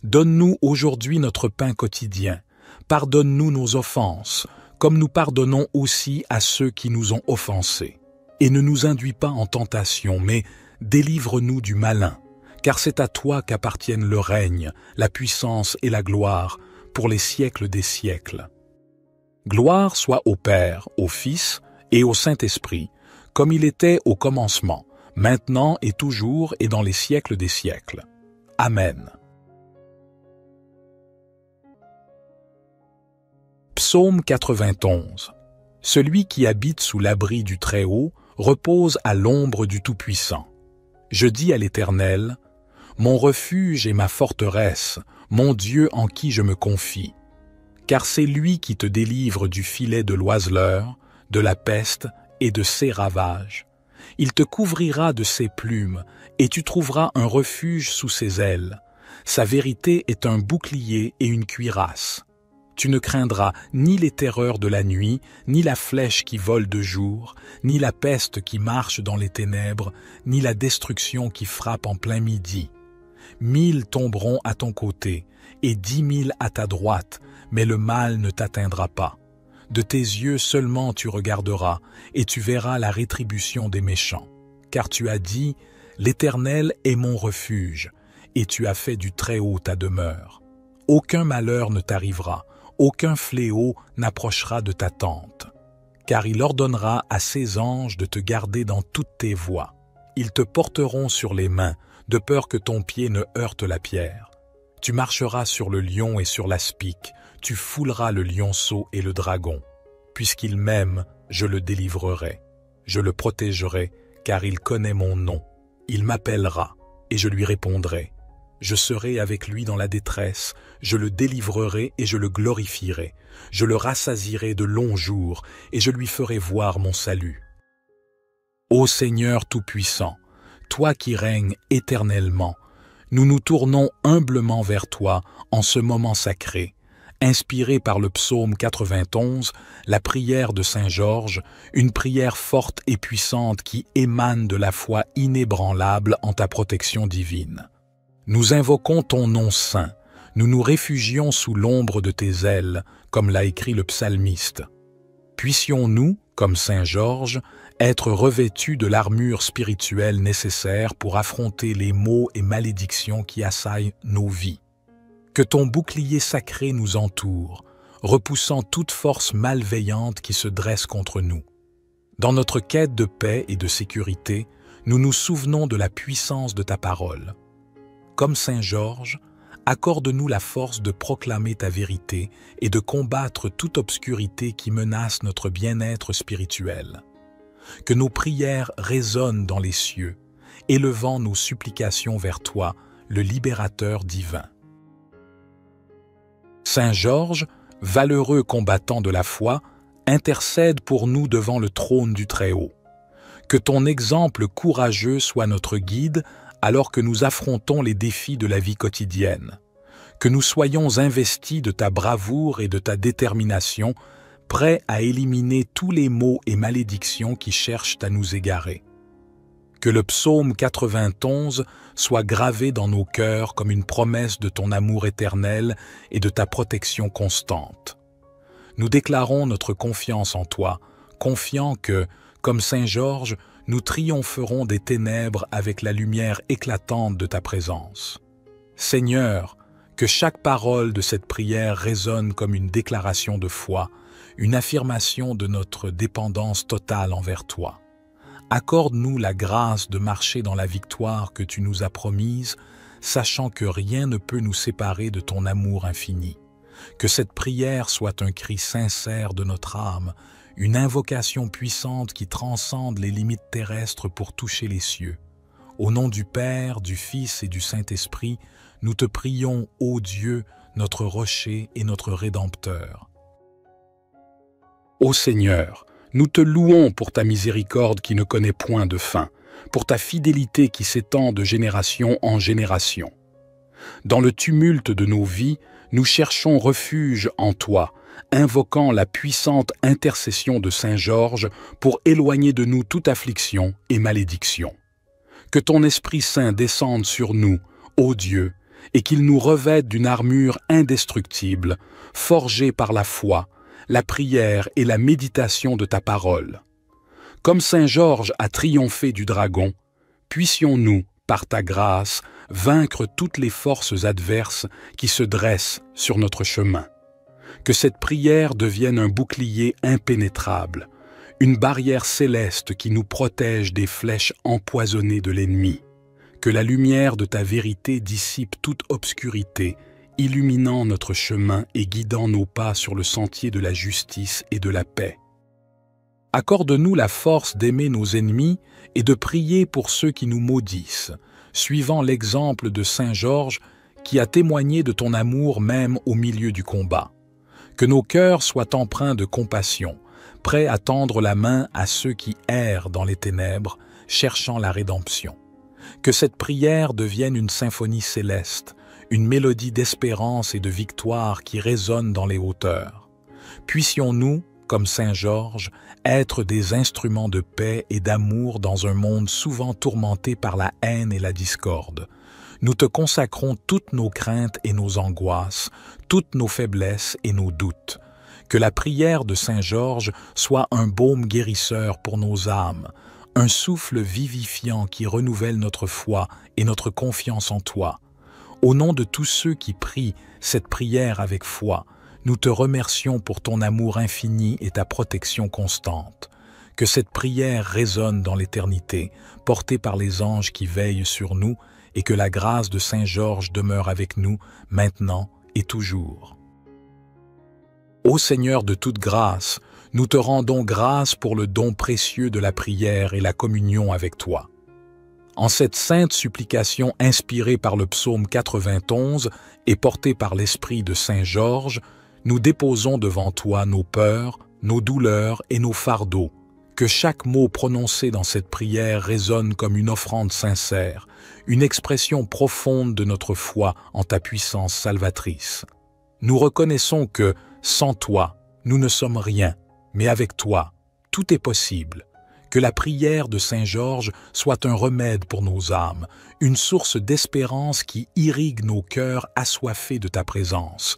Donne-nous aujourd'hui notre pain quotidien. Pardonne-nous nos offenses, comme nous pardonnons aussi à ceux qui nous ont offensés. Et ne nous induis pas en tentation, mais délivre-nous du malin, car c'est à toi qu'appartiennent le règne, la puissance et la gloire, pour les siècles des siècles. Gloire soit au Père, au Fils et au Saint-Esprit, comme il était au commencement, maintenant et toujours et dans les siècles des siècles. Amen. Psaume 91. Celui qui habite sous l'abri du Très-Haut repose à l'ombre du Tout-Puissant. Je dis à l'Éternel, mon refuge et ma forteresse, mon Dieu en qui je me confie. Car c'est lui qui te délivre du filet de l'oiseleur, de la peste et de ses ravages. Il te couvrira de ses plumes, et tu trouveras un refuge sous ses ailes. Sa vérité est un bouclier et une cuirasse. Tu ne craindras ni les terreurs de la nuit, ni la flèche qui vole de jour, ni la peste qui marche dans les ténèbres, ni la destruction qui frappe en plein midi. 1000 tomberont à ton côté, et 10 000 à ta droite, mais le mal ne t'atteindra pas. De tes yeux seulement tu regarderas, et tu verras la rétribution des méchants. Car tu as dit, l'Éternel est mon refuge, et tu as fait du Très-Haut ta demeure. Aucun malheur ne t'arrivera, aucun fléau n'approchera de ta tente, car il ordonnera à ses anges de te garder dans toutes tes voies. Ils te porteront sur les mains, de peur que ton pied ne heurte la pierre. Tu marcheras sur le lion et sur l'aspic, tu fouleras le lionceau et le dragon. Puisqu'il m'aime, je le délivrerai. Je le protégerai, car il connaît mon nom. Il m'appellera, et je lui répondrai. Je serai avec lui dans la détresse, je le délivrerai et je le glorifierai. Je le rassasierai de longs jours, et je lui ferai voir mon salut. Ô Seigneur Tout-Puissant, toi qui règnes éternellement, nous nous tournons humblement vers toi en ce moment sacré, inspiré par le psaume 91, la prière de Saint Georges, une prière forte et puissante qui émane de la foi inébranlable en ta protection divine. Nous invoquons ton nom saint, nous nous réfugions sous l'ombre de tes ailes, comme l'a écrit le psalmiste. Puissions-nous, comme Saint Georges, être revêtus de l'armure spirituelle nécessaire pour affronter les maux et malédictions qui assaillent nos vies. Que ton bouclier sacré nous entoure, repoussant toute force malveillante qui se dresse contre nous. Dans notre quête de paix et de sécurité, nous nous souvenons de la puissance de ta parole. Comme Saint Georges, accorde-nous la force de proclamer ta vérité et de combattre toute obscurité qui menace notre bien-être spirituel. que nos prières résonnent dans les cieux, élevant nos supplications vers toi, le libérateur divin. Saint Georges, valeureux combattant de la foi, intercède pour nous devant le trône du Très-Haut. Que ton exemple courageux soit notre guide alors que nous affrontons les défis de la vie quotidienne. Que nous soyons investis de ta bravoure et de ta détermination, prêts à éliminer tous les maux et malédictions qui cherchent à nous égarer. Que le psaume 91 soit gravé dans nos cœurs comme une promesse de ton amour éternel et de ta protection constante. Nous déclarons notre confiance en toi, confiants que, comme Saint Georges, nous triompherons des ténèbres avec la lumière éclatante de ta présence. Seigneur, que chaque parole de cette prière résonne comme une déclaration de foi, une affirmation de notre dépendance totale envers toi. Accorde-nous la grâce de marcher dans la victoire que tu nous as promise, sachant que rien ne peut nous séparer de ton amour infini. Que cette prière soit un cri sincère de notre âme, une invocation puissante qui transcende les limites terrestres pour toucher les cieux. Au nom du Père, du Fils et du Saint-Esprit, nous te prions, ô Dieu, notre rocher et notre Rédempteur. Ô Seigneur, nous te louons pour ta miséricorde qui ne connaît point de fin, pour ta fidélité qui s'étend de génération en génération. Dans le tumulte de nos vies, nous cherchons refuge en toi, invoquant la puissante intercession de Saint Georges pour éloigner de nous toute affliction et malédiction. Que ton Esprit Saint descende sur nous, ô Dieu, et qu'il nous revête d'une armure indestructible, forgée par la foi, la prière et la méditation de ta parole. Comme Saint Georges a triomphé du dragon, puissions-nous, par ta grâce, vaincre toutes les forces adverses qui se dressent sur notre chemin. Que cette prière devienne un bouclier impénétrable, une barrière céleste qui nous protège des flèches empoisonnées de l'ennemi. Que la lumière de ta vérité dissipe toute obscurité, illuminant notre chemin et guidant nos pas sur le sentier de la justice et de la paix. Accorde-nous la force d'aimer nos ennemis et de prier pour ceux qui nous maudissent, suivant l'exemple de Saint Georges qui a témoigné de ton amour même au milieu du combat. Que nos cœurs soient empreints de compassion, prêts à tendre la main à ceux qui errent dans les ténèbres, cherchant la rédemption. Que cette prière devienne une symphonie céleste, une mélodie d'espérance et de victoire qui résonne dans les hauteurs. Puissions-nous, comme Saint Georges, être des instruments de paix et d'amour dans un monde souvent tourmenté par la haine et la discorde. Nous te consacrons toutes nos craintes et nos angoisses, toutes nos faiblesses et nos doutes. Que la prière de Saint Georges soit un baume guérisseur pour nos âmes, un souffle vivifiant qui renouvelle notre foi et notre confiance en toi. Au nom de tous ceux qui prient cette prière avec foi, nous te remercions pour ton amour infini et ta protection constante. Que cette prière résonne dans l'éternité, portée par les anges qui veillent sur nous, et que la grâce de Saint Georges demeure avec nous, maintenant et toujours. Ô Seigneur de toute grâce, nous te rendons grâce pour le don précieux de la prière et la communion avec toi. En cette sainte supplication inspirée par le psaume 91 et portée par l'esprit de Saint Georges, nous déposons devant toi nos peurs, nos douleurs et nos fardeaux. Que chaque mot prononcé dans cette prière résonne comme une offrande sincère, une expression profonde de notre foi en ta puissance salvatrice. Nous reconnaissons que, sans toi, nous ne sommes rien, mais avec toi, tout est possible. Que la prière de Saint Georges soit un remède pour nos âmes, une source d'espérance qui irrigue nos cœurs assoiffés de ta présence.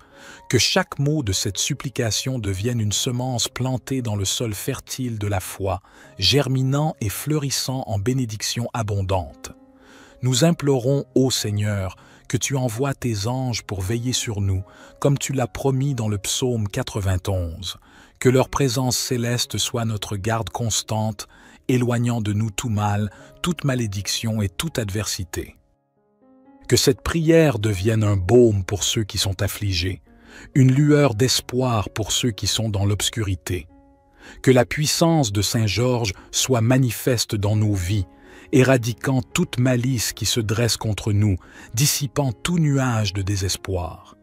Que chaque mot de cette supplication devienne une semence plantée dans le sol fertile de la foi, germinant et fleurissant en bénédictions abondantes. Nous implorons, ô Seigneur, que tu envoies tes anges pour veiller sur nous, comme tu l'as promis dans le psaume 91. Que leur présence céleste soit notre garde constante, éloignant de nous tout mal, toute malédiction et toute adversité. Que cette prière devienne un baume pour ceux qui sont affligés, une lueur d'espoir pour ceux qui sont dans l'obscurité. Que la puissance de Saint Georges soit manifeste dans nos vies, éradiquant toute malice qui se dresse contre nous, dissipant tout nuage de désespoir.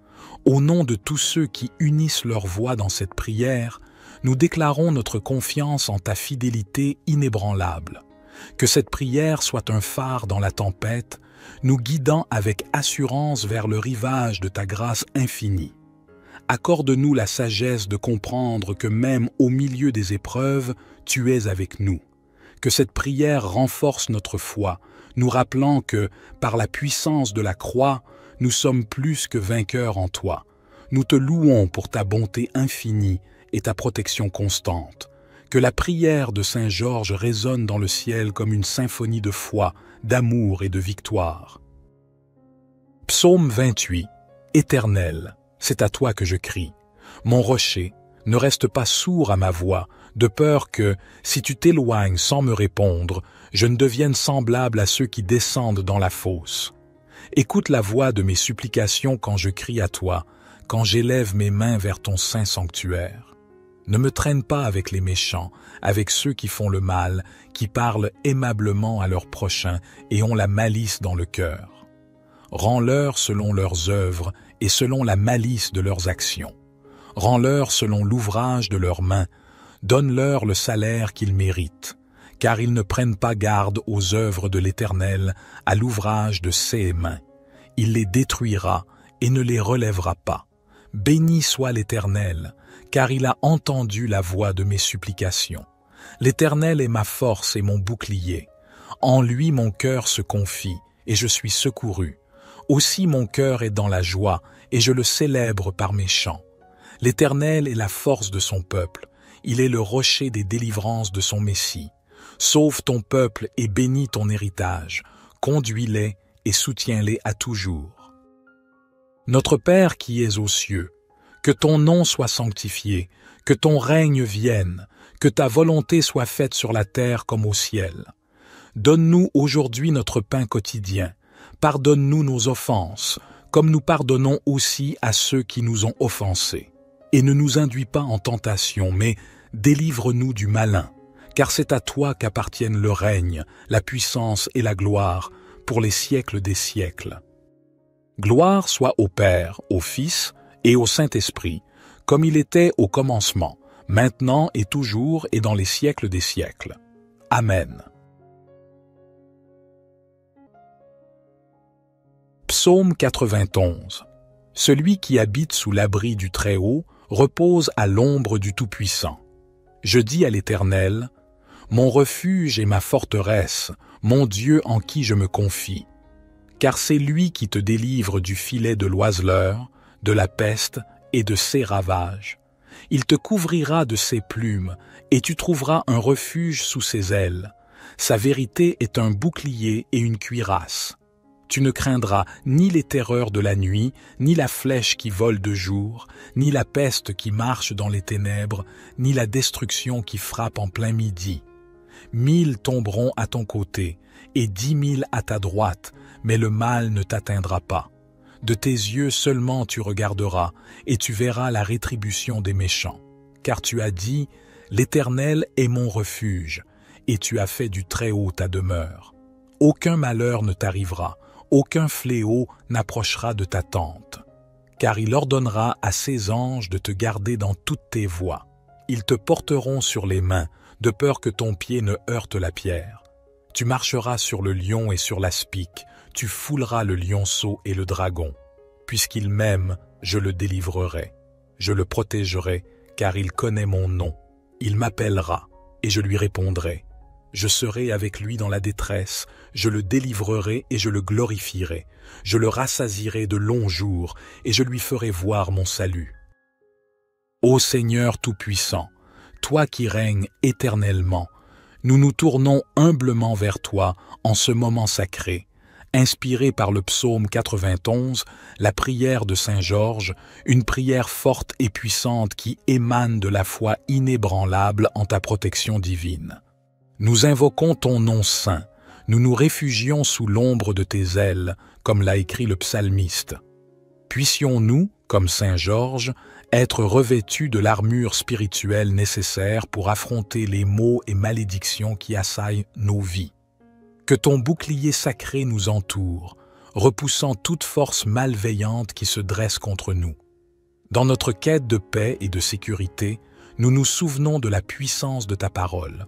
Au nom de tous ceux qui unissent leur voix dans cette prière, nous déclarons notre confiance en ta fidélité inébranlable. Que cette prière soit un phare dans la tempête, nous guidant avec assurance vers le rivage de ta grâce infinie. Accorde-nous la sagesse de comprendre que même au milieu des épreuves, tu es avec nous. Que cette prière renforce notre foi, nous rappelant que, par la puissance de la croix, nous sommes plus que vainqueurs en toi. Nous te louons pour ta bonté infinie et ta protection constante. Que la prière de Saint Georges résonne dans le ciel comme une symphonie de foi, d'amour et de victoire. Psaume 28. Éternel, c'est à toi que je crie. Mon rocher, ne reste pas sourd à ma voix, de peur que, si tu t'éloignes sans me répondre, je ne devienne semblable à ceux qui descendent dans la fosse. Écoute la voix de mes supplications quand je crie à toi, quand j'élève mes mains vers ton saint sanctuaire. Ne me traîne pas avec les méchants, avec ceux qui font le mal, qui parlent aimablement à leurs prochains et ont la malice dans le cœur. Rends-leur selon leurs œuvres et selon la malice de leurs actions. Rends-leur selon l'ouvrage de leurs mains. Donne-leur le salaire qu'ils méritent, car ils ne prennent pas garde aux œuvres de l'Éternel, à l'ouvrage de ses mains. Il les détruira et ne les relèvera pas. Béni soit l'Éternel, car il a entendu la voix de mes supplications. L'Éternel est ma force et mon bouclier. En lui mon cœur se confie, et je suis secouru. Aussi mon cœur est dans la joie, et je le célèbre par mes chants. L'Éternel est la force de son peuple. Il est le rocher des délivrances de son Messie. Sauve ton peuple et bénis ton héritage. Conduis-les et soutiens-les à toujours. Notre Père qui es aux cieux, que ton nom soit sanctifié, que ton règne vienne, que ta volonté soit faite sur la terre comme au ciel. Donne-nous aujourd'hui notre pain quotidien. Pardonne-nous nos offenses, comme nous pardonnons aussi à ceux qui nous ont offensés. Et ne nous induis pas en tentation, mais délivre-nous du malin, car c'est à toi qu'appartiennent le règne, la puissance et la gloire, pour les siècles des siècles. Gloire soit au Père, au Fils et au Saint-Esprit, comme il était au commencement, maintenant et toujours et dans les siècles des siècles. Amen. Psaume 91. Celui qui habite sous l'abri du Très-Haut repose à l'ombre du Tout-Puissant. Je dis à l'Éternel, mon refuge et ma forteresse, mon Dieu en qui je me confie. Car c'est lui qui te délivre du filet de l'oiseleur, de la peste et de ses ravages. Il te couvrira de ses plumes, et tu trouveras un refuge sous ses ailes. Sa vérité est un bouclier et une cuirasse. Tu ne craindras ni les terreurs de la nuit, ni la flèche qui vole de jour, ni la peste qui marche dans les ténèbres, ni la destruction qui frappe en plein midi. 1000 tomberont à ton côté, et 10 000 à ta droite, mais le mal ne t'atteindra pas. De tes yeux seulement tu regarderas, et tu verras la rétribution des méchants. Car tu as dit, l'Éternel est mon refuge, et tu as fait du Très-Haut ta demeure. Aucun malheur ne t'arrivera, aucun fléau n'approchera de ta tente. Car il ordonnera à ses anges de te garder dans toutes tes voies. Ils te porteront sur les mains, de peur que ton pied ne heurte la pierre. Tu marcheras sur le lion et sur l'aspic, tu fouleras le lionceau et le dragon. Puisqu'il m'aime, je le délivrerai. Je le protégerai, car il connaît mon nom. Il m'appellera, et je lui répondrai. Je serai avec lui dans la détresse, je le délivrerai et je le glorifierai. Je le rassasierai de longs jours, et je lui ferai voir mon salut. Ô Seigneur Tout-Puissant, toi qui règnes éternellement, nous nous tournons humblement vers toi en ce moment sacré, inspiré par le psaume 91, la prière de Saint Georges, une prière forte et puissante qui émane de la foi inébranlable en ta protection divine. Nous invoquons ton nom saint, nous nous réfugions sous l'ombre de tes ailes, comme l'a écrit le psalmiste. Puissions-nous, comme Saint Georges, être revêtus de l'armure spirituelle nécessaire pour affronter les maux et malédictions qui assaillent nos vies. Que ton bouclier sacré nous entoure, repoussant toute force malveillante qui se dresse contre nous. Dans notre quête de paix et de sécurité, nous nous souvenons de la puissance de ta parole.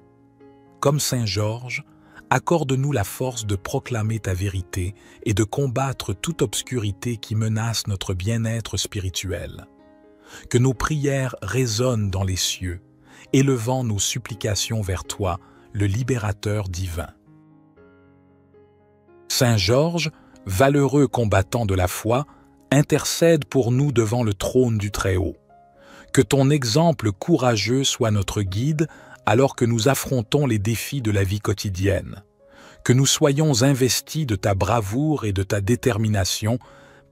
Comme Saint Georges, accorde-nous la force de proclamer ta vérité et de combattre toute obscurité qui menace notre bien-être spirituel. Que nos prières résonnent dans les cieux, élevant nos supplications vers toi, le libérateur divin. Saint Georges, valeureux combattant de la foi, intercède pour nous devant le trône du Très-Haut. Que ton exemple courageux soit notre guide alors que nous affrontons les défis de la vie quotidienne. Que nous soyons investis de ta bravoure et de ta détermination,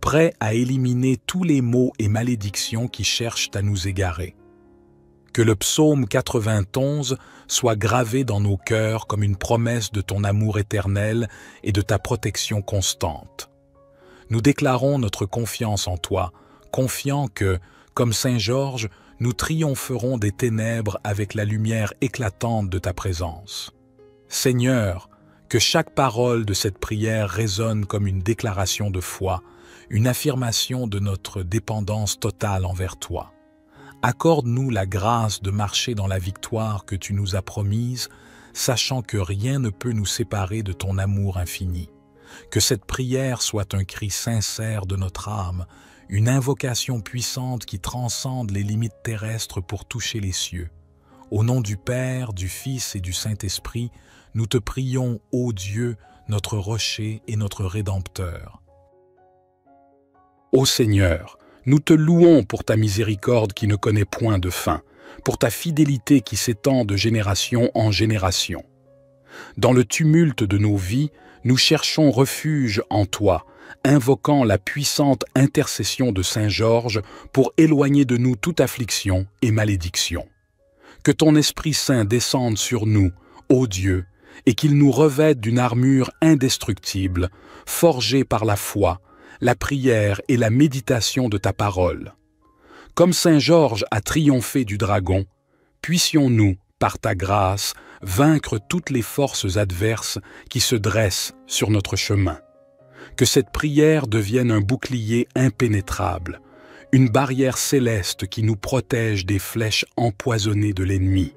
prêts à éliminer tous les maux et malédictions qui cherchent à nous égarer. Que le psaume 91 soit gravé dans nos cœurs comme une promesse de ton amour éternel et de ta protection constante. Nous déclarons notre confiance en toi, confiants que, comme Saint Georges, nous triompherons des ténèbres avec la lumière éclatante de ta présence. Seigneur, que chaque parole de cette prière résonne comme une déclaration de foi, une affirmation de notre dépendance totale envers toi. Accorde-nous la grâce de marcher dans la victoire que tu nous as promise, sachant que rien ne peut nous séparer de ton amour infini. Que cette prière soit un cri sincère de notre âme, une invocation puissante qui transcende les limites terrestres pour toucher les cieux. Au nom du Père, du Fils et du Saint-Esprit, nous te prions, ô Dieu, notre rocher et notre Rédempteur. Ô Seigneur, nous te louons pour ta miséricorde qui ne connaît point de fin, pour ta fidélité qui s'étend de génération en génération. Dans le tumulte de nos vies, nous cherchons refuge en toi, invoquant la puissante intercession de Saint Georges pour éloigner de nous toute affliction et malédiction. Que ton Esprit Saint descende sur nous, ô Dieu, et qu'il nous revête d'une armure indestructible, forgée par la foi, la prière et la méditation de ta parole. Comme Saint Georges a triomphé du dragon, puissions-nous, par ta grâce, vaincre toutes les forces adverses qui se dressent sur notre chemin. Que cette prière devienne un bouclier impénétrable, une barrière céleste qui nous protège des flèches empoisonnées de l'ennemi.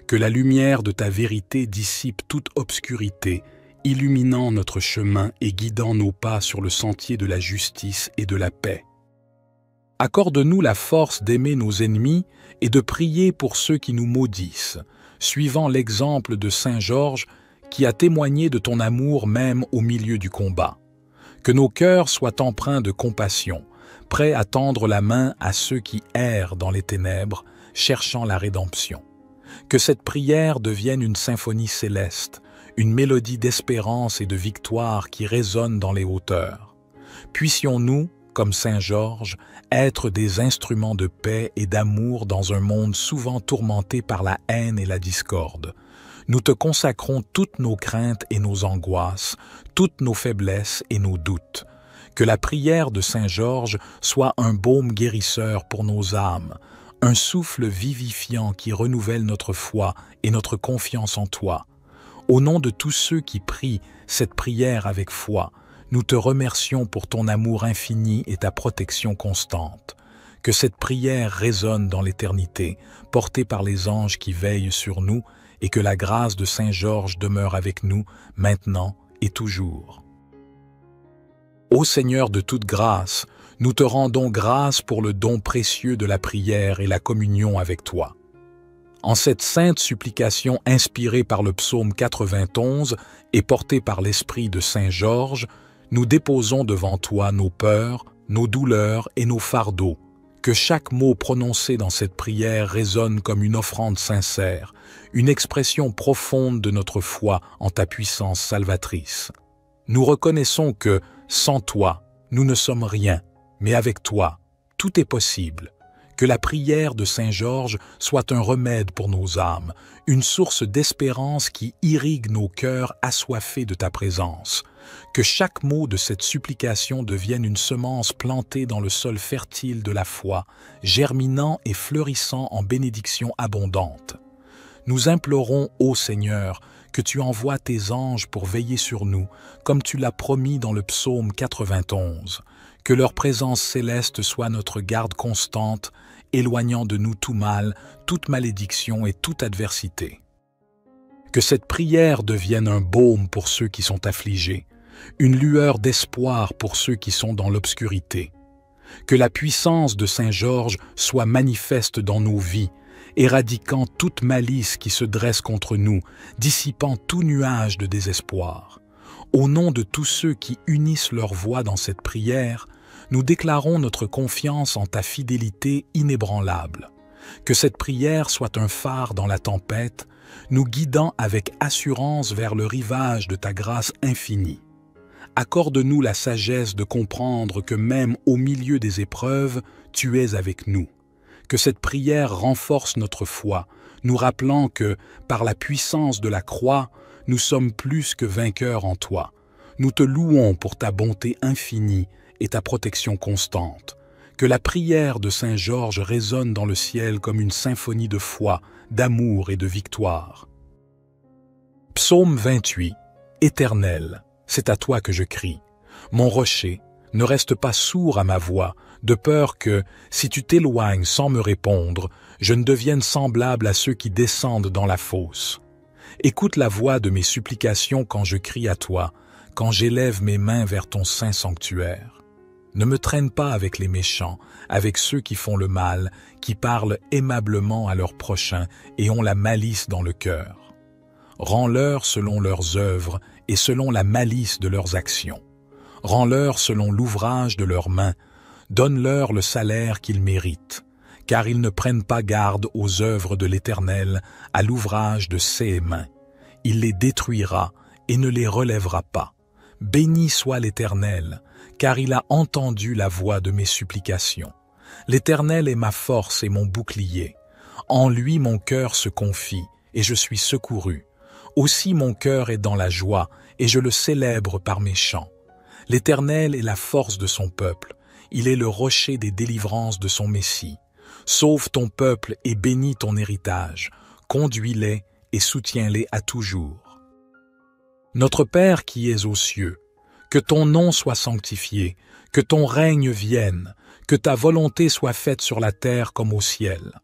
Que la lumière de ta vérité dissipe toute obscurité, illuminant notre chemin et guidant nos pas sur le sentier de la justice et de la paix. Accorde-nous la force d'aimer nos ennemis et de prier pour ceux qui nous maudissent, suivant l'exemple de Saint Georges qui a témoigné de ton amour même au milieu du combat. Que nos cœurs soient empreints de compassion, prêts à tendre la main à ceux qui errent dans les ténèbres, cherchant la rédemption. Que cette prière devienne une symphonie céleste, une mélodie d'espérance et de victoire qui résonne dans les hauteurs. Puissions-nous, comme Saint Georges, être des instruments de paix et d'amour dans un monde souvent tourmenté par la haine et la discorde. Nous te consacrons toutes nos craintes et nos angoisses, toutes nos faiblesses et nos doutes. Que la prière de Saint Georges soit un baume guérisseur pour nos âmes, un souffle vivifiant qui renouvelle notre foi et notre confiance en toi. Au nom de tous ceux qui prient cette prière avec foi, nous te remercions pour ton amour infini et ta protection constante. Que cette prière résonne dans l'éternité, portée par les anges qui veillent sur nous, et que la grâce de Saint Georges demeure avec nous, maintenant et toujours. Ô Seigneur de toute grâce, nous te rendons grâce pour le don précieux de la prière et la communion avec toi. En cette sainte supplication inspirée par le psaume 91 et portée par l'esprit de Saint Georges, nous déposons devant toi nos peurs, nos douleurs et nos fardeaux. Que chaque mot prononcé dans cette prière résonne comme une offrande sincère, une expression profonde de notre foi en ta puissance salvatrice. Nous reconnaissons que, sans toi, nous ne sommes rien, mais avec toi, tout est possible. Que la prière de Saint Georges soit un remède pour nos âmes, une source d'espérance qui irrigue nos cœurs assoiffés de ta présence. Que chaque mot de cette supplication devienne une semence plantée dans le sol fertile de la foi, germinant et fleurissant en bénédictions abondantes. Nous implorons, ô Seigneur, que tu envoies tes anges pour veiller sur nous, comme tu l'as promis dans le psaume 91. Que leur présence céleste soit notre garde constante, éloignant de nous tout mal, toute malédiction et toute adversité. Que cette prière devienne un baume pour ceux qui sont affligés, une lueur d'espoir pour ceux qui sont dans l'obscurité. Que la puissance de Saint Georges soit manifeste dans nos vies, éradiquant toute malice qui se dresse contre nous, dissipant tout nuage de désespoir. Au nom de tous ceux qui unissent leur voix dans cette prière, nous déclarons notre confiance en ta fidélité inébranlable. Que cette prière soit un phare dans la tempête, nous guidant avec assurance vers le rivage de ta grâce infinie. Accorde-nous la sagesse de comprendre que même au milieu des épreuves, tu es avec nous. Que cette prière renforce notre foi, nous rappelant que, par la puissance de la croix, nous sommes plus que vainqueurs en toi. Nous te louons pour ta bonté infinie et ta protection constante. Que la prière de Saint Georges résonne dans le ciel comme une symphonie de foi, d'amour et de victoire. Psaume 28. Éternel, c'est à toi que je crie. Mon rocher, ne reste pas sourd à ma voix, de peur que, si tu t'éloignes sans me répondre, je ne devienne semblable à ceux qui descendent dans la fosse. Écoute la voix de mes supplications quand je crie à toi, quand j'élève mes mains vers ton saint sanctuaire. Ne me traîne pas avec les méchants, avec ceux qui font le mal, qui parlent aimablement à leurs prochains et ont la malice dans le cœur. Rends-leur selon leurs œuvres et selon la malice de leurs actions. Rends-leur selon l'ouvrage de leurs mains. Donne-leur le salaire qu'ils méritent, car ils ne prennent pas garde aux œuvres de l'Éternel, à l'ouvrage de ses mains. Il les détruira et ne les relèvera pas. Béni soit l'Éternel, car il a entendu la voix de mes supplications. L'Éternel est ma force et mon bouclier. En lui mon cœur se confie, et je suis secouru. Aussi mon cœur est dans la joie, et je le célèbre par mes chants. L'Éternel est la force de son peuple. Il est le rocher des délivrances de son Messie. Sauve ton peuple et bénis ton héritage. Conduis-les et soutiens-les à toujours. Notre Père qui es aux cieux, que ton nom soit sanctifié, que ton règne vienne, que ta volonté soit faite sur la terre comme au ciel.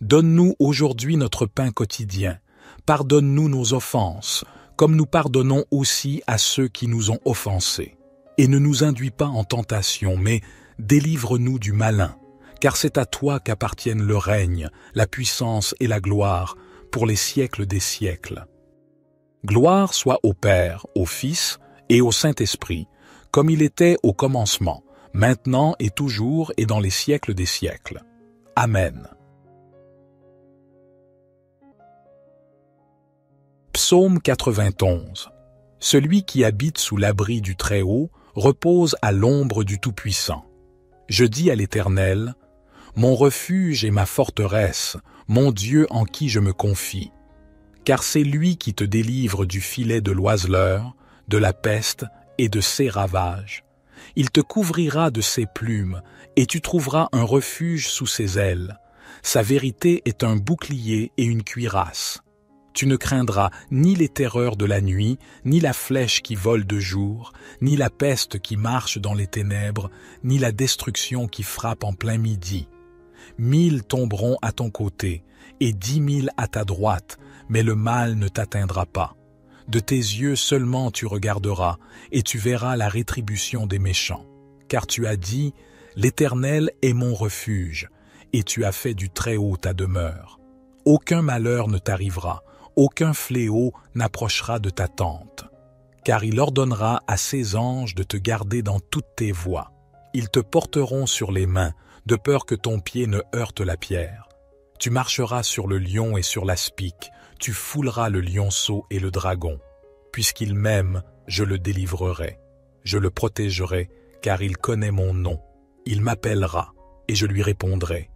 Donne-nous aujourd'hui notre pain quotidien. Pardonne-nous nos offenses, comme nous pardonnons aussi à ceux qui nous ont offensés. Et ne nous induis pas en tentation, mais délivre-nous du malin, car c'est à toi qu'appartiennent le règne, la puissance et la gloire, pour les siècles des siècles. Gloire soit au Père, au Fils et au Saint-Esprit, comme il était au commencement, maintenant et toujours et dans les siècles des siècles. Amen. Psaume 91. Celui qui habite sous l'abri du Très-Haut repose à l'ombre du Tout-Puissant. Je dis à l'Éternel, mon refuge et ma forteresse, mon Dieu en qui je me confie. Car c'est lui qui te délivre du filet de l'oiseleur, de la peste et de ses ravages. Il te couvrira de ses plumes, et tu trouveras un refuge sous ses ailes. Sa vérité est un bouclier et une cuirasse. Tu ne craindras ni les terreurs de la nuit, ni la flèche qui vole de jour, ni la peste qui marche dans les ténèbres, ni la destruction qui frappe en plein midi. 1000 tomberont à ton côté, et 10 000 à ta droite, mais le mal ne t'atteindra pas. De tes yeux seulement tu regarderas, et tu verras la rétribution des méchants. Car tu as dit, l'Éternel est mon refuge, et tu as fait du Très-Haut ta demeure. Aucun malheur ne t'arrivera, aucun fléau n'approchera de ta tente. Car il ordonnera à ses anges de te garder dans toutes tes voies. Ils te porteront sur les mains, de peur que ton pied ne heurte la pierre. Tu marcheras sur le lion et sur l'aspic, tu fouleras le lionceau et le dragon. Puisqu'il m'aime, je le délivrerai. Je le protégerai, car il connaît mon nom. Il m'appellera, et je lui répondrai.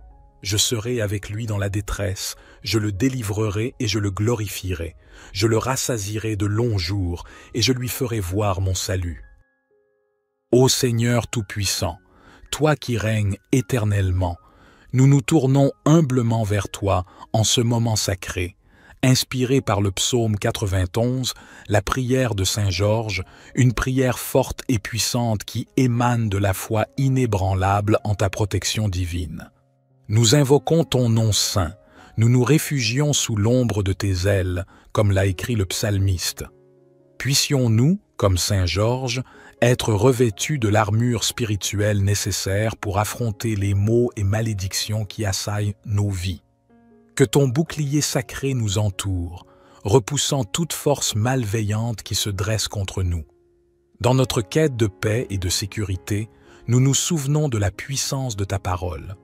Je serai avec lui dans la détresse, je le délivrerai et je le glorifierai. Je le rassasierai de longs jours et je lui ferai voir mon salut. Ô Seigneur Tout-Puissant, toi qui règnes éternellement, nous nous tournons humblement vers toi en ce moment sacré, inspiré par le psaume 91, la prière de Saint Georges, une prière forte et puissante qui émane de la foi inébranlable en ta protection divine. Nous invoquons ton nom saint, nous nous réfugions sous l'ombre de tes ailes, comme l'a écrit le psalmiste. Puissions-nous, comme Saint Georges, être revêtus de l'armure spirituelle nécessaire pour affronter les maux et malédictions qui assaillent nos vies. Que ton bouclier sacré nous entoure, repoussant toute force malveillante qui se dresse contre nous. Dans notre quête de paix et de sécurité, nous nous souvenons de la puissance de ta parole.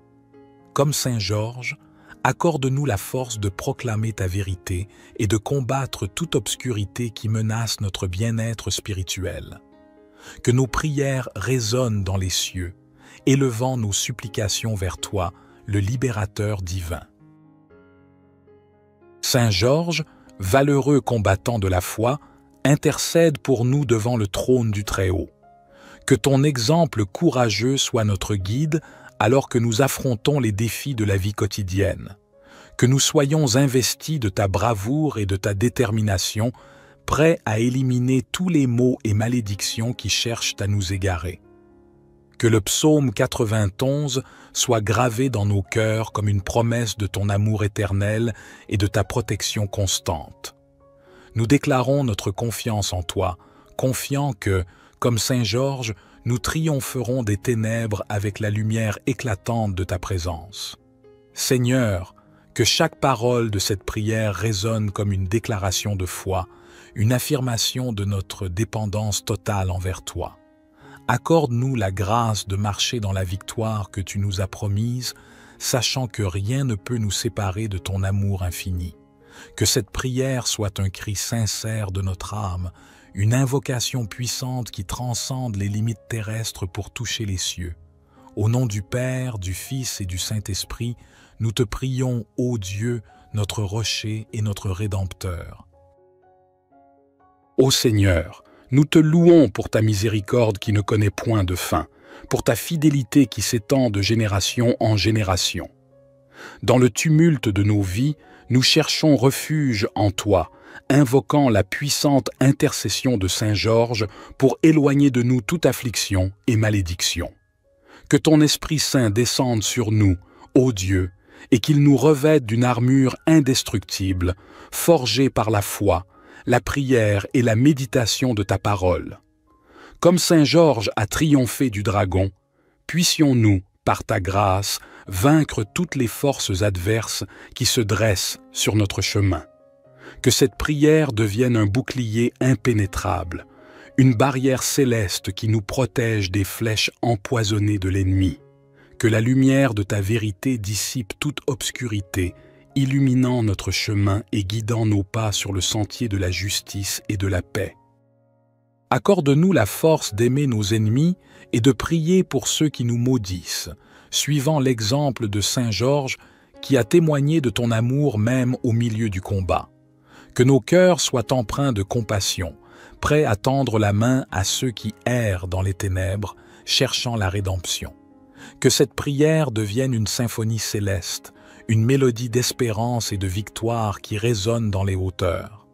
Comme Saint Georges, accorde-nous la force de proclamer ta vérité et de combattre toute obscurité qui menace notre bien-être spirituel. Que nos prières résonnent dans les cieux, élevant nos supplications vers toi, le libérateur divin. Saint Georges, valeureux combattant de la foi, intercède pour nous devant le trône du Très-Haut. Que ton exemple courageux soit notre guide alors que nous affrontons les défis de la vie quotidienne. Que nous soyons investis de ta bravoure et de ta détermination, prêts à éliminer tous les maux et malédictions qui cherchent à nous égarer. Que le psaume 91 soit gravé dans nos cœurs comme une promesse de ton amour éternel et de ta protection constante. Nous déclarons notre confiance en toi, confiants que, comme Saint Georges, nous triompherons des ténèbres avec la lumière éclatante de ta présence. Seigneur, que chaque parole de cette prière résonne comme une déclaration de foi, une affirmation de notre dépendance totale envers toi. Accorde-nous la grâce de marcher dans la victoire que tu nous as promise, sachant que rien ne peut nous séparer de ton amour infini. Que cette prière soit un cri sincère de notre âme, une invocation puissante qui transcende les limites terrestres pour toucher les cieux. Au nom du Père, du Fils et du Saint-Esprit, nous te prions, ô Dieu, notre rocher et notre Rédempteur. Ô Seigneur, nous te louons pour ta miséricorde qui ne connaît point de fin, pour ta fidélité qui s'étend de génération en génération. Dans le tumulte de nos vies, nous cherchons refuge en toi, invoquant la puissante intercession de Saint Georges pour éloigner de nous toute affliction et malédiction. Que ton Esprit Saint descende sur nous, ô Dieu, et qu'il nous revête d'une armure indestructible, forgée par la foi, la prière et la méditation de ta parole. Comme Saint Georges a triomphé du dragon, puissions-nous, par ta grâce, vaincre toutes les forces adverses qui se dressent sur notre chemin. Que cette prière devienne un bouclier impénétrable, une barrière céleste qui nous protège des flèches empoisonnées de l'ennemi. Que la lumière de ta vérité dissipe toute obscurité, illuminant notre chemin et guidant nos pas sur le sentier de la justice et de la paix. Accorde-nous la force d'aimer nos ennemis et de prier pour ceux qui nous maudissent, suivant l'exemple de Saint Georges qui a témoigné de ton amour même au milieu du combat. Que nos cœurs soient empreints de compassion, prêts à tendre la main à ceux qui errent dans les ténèbres, cherchant la rédemption. Que cette prière devienne une symphonie céleste, une mélodie d'espérance et de victoire qui résonne dans les hauteurs.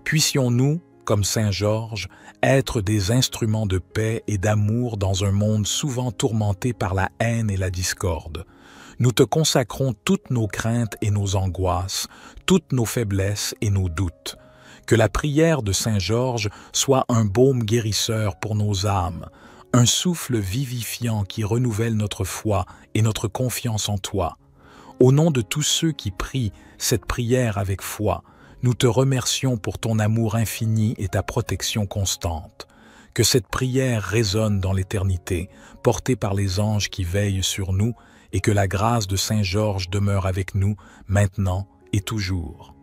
Puissions-nous, comme Saint Georges, être des instruments de paix et d'amour dans un monde souvent tourmenté par la haine et la discorde. Nous te consacrons toutes nos craintes et nos angoisses, toutes nos faiblesses et nos doutes. Que la prière de Saint Georges soit un baume guérisseur pour nos âmes, un souffle vivifiant qui renouvelle notre foi et notre confiance en toi. Au nom de tous ceux qui prient cette prière avec foi, nous te remercions pour ton amour infini et ta protection constante. Que cette prière résonne dans l'éternité, portée par les anges qui veillent sur nous, et que la grâce de Saint Georges demeure avec nous, maintenant et toujours.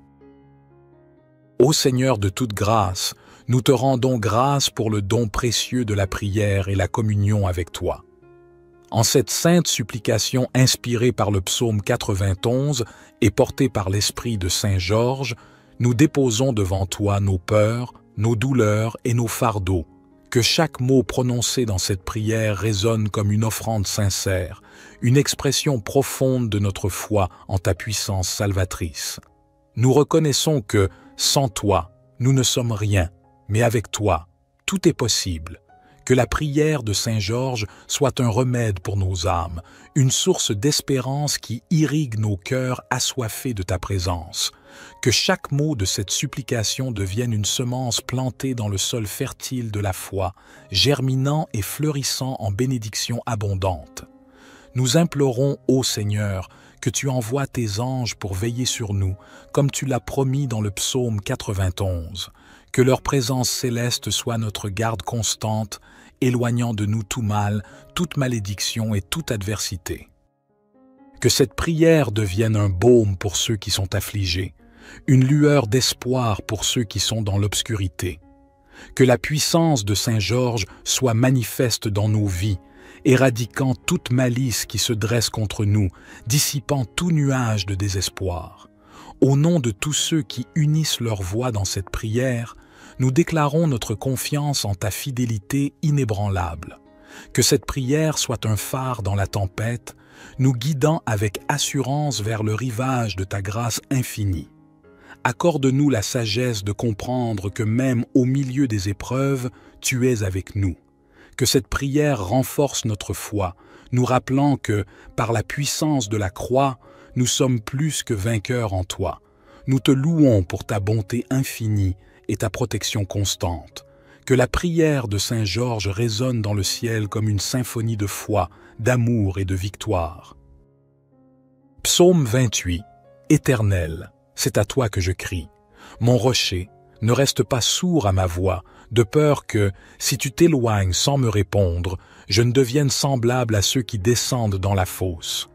Ô Seigneur de toute grâce, nous te rendons grâce pour le don précieux de la prière et la communion avec toi. En cette sainte supplication inspirée par le psaume 91 et portée par l'esprit de Saint Georges, nous déposons devant toi nos peurs, nos douleurs et nos fardeaux. Que chaque mot prononcé dans cette prière résonne comme une offrande sincère, une expression profonde de notre foi en ta puissance salvatrice. Nous reconnaissons que, sans toi, nous ne sommes rien, mais avec toi, tout est possible. Que la prière de Saint Georges soit un remède pour nos âmes, une source d'espérance qui irrigue nos cœurs assoiffés de ta présence. Que chaque mot de cette supplication devienne une semence plantée dans le sol fertile de la foi, germinant et fleurissant en bénédictions abondantes. Nous implorons, ô Seigneur, que tu envoies tes anges pour veiller sur nous, comme tu l'as promis dans le psaume 91. Que leur présence céleste soit notre garde constante, éloignant de nous tout mal, toute malédiction et toute adversité. Que cette prière devienne un baume pour ceux qui sont affligés, une lueur d'espoir pour ceux qui sont dans l'obscurité. Que la puissance de Saint Georges soit manifeste dans nos vies, éradiquant toute malice qui se dresse contre nous, dissipant tout nuage de désespoir. Au nom de tous ceux qui unissent leur voix dans cette prière, nous déclarons notre confiance en ta fidélité inébranlable. Que cette prière soit un phare dans la tempête, nous guidant avec assurance vers le rivage de ta grâce infinie. Accorde-nous la sagesse de comprendre que même au milieu des épreuves, tu es avec nous. Que cette prière renforce notre foi, nous rappelant que, par la puissance de la croix, nous sommes plus que vainqueurs en toi. Nous te louons pour ta bonté infinie et ta protection constante. Que la prière de Saint Georges résonne dans le ciel comme une symphonie de foi, d'amour et de victoire. Psaume 28. Éternel, c'est à toi que je crie. Mon rocher, ne reste pas sourd à ma voix, de peur que, si tu t'éloignes sans me répondre, je ne devienne semblable à ceux qui descendent dans la fosse.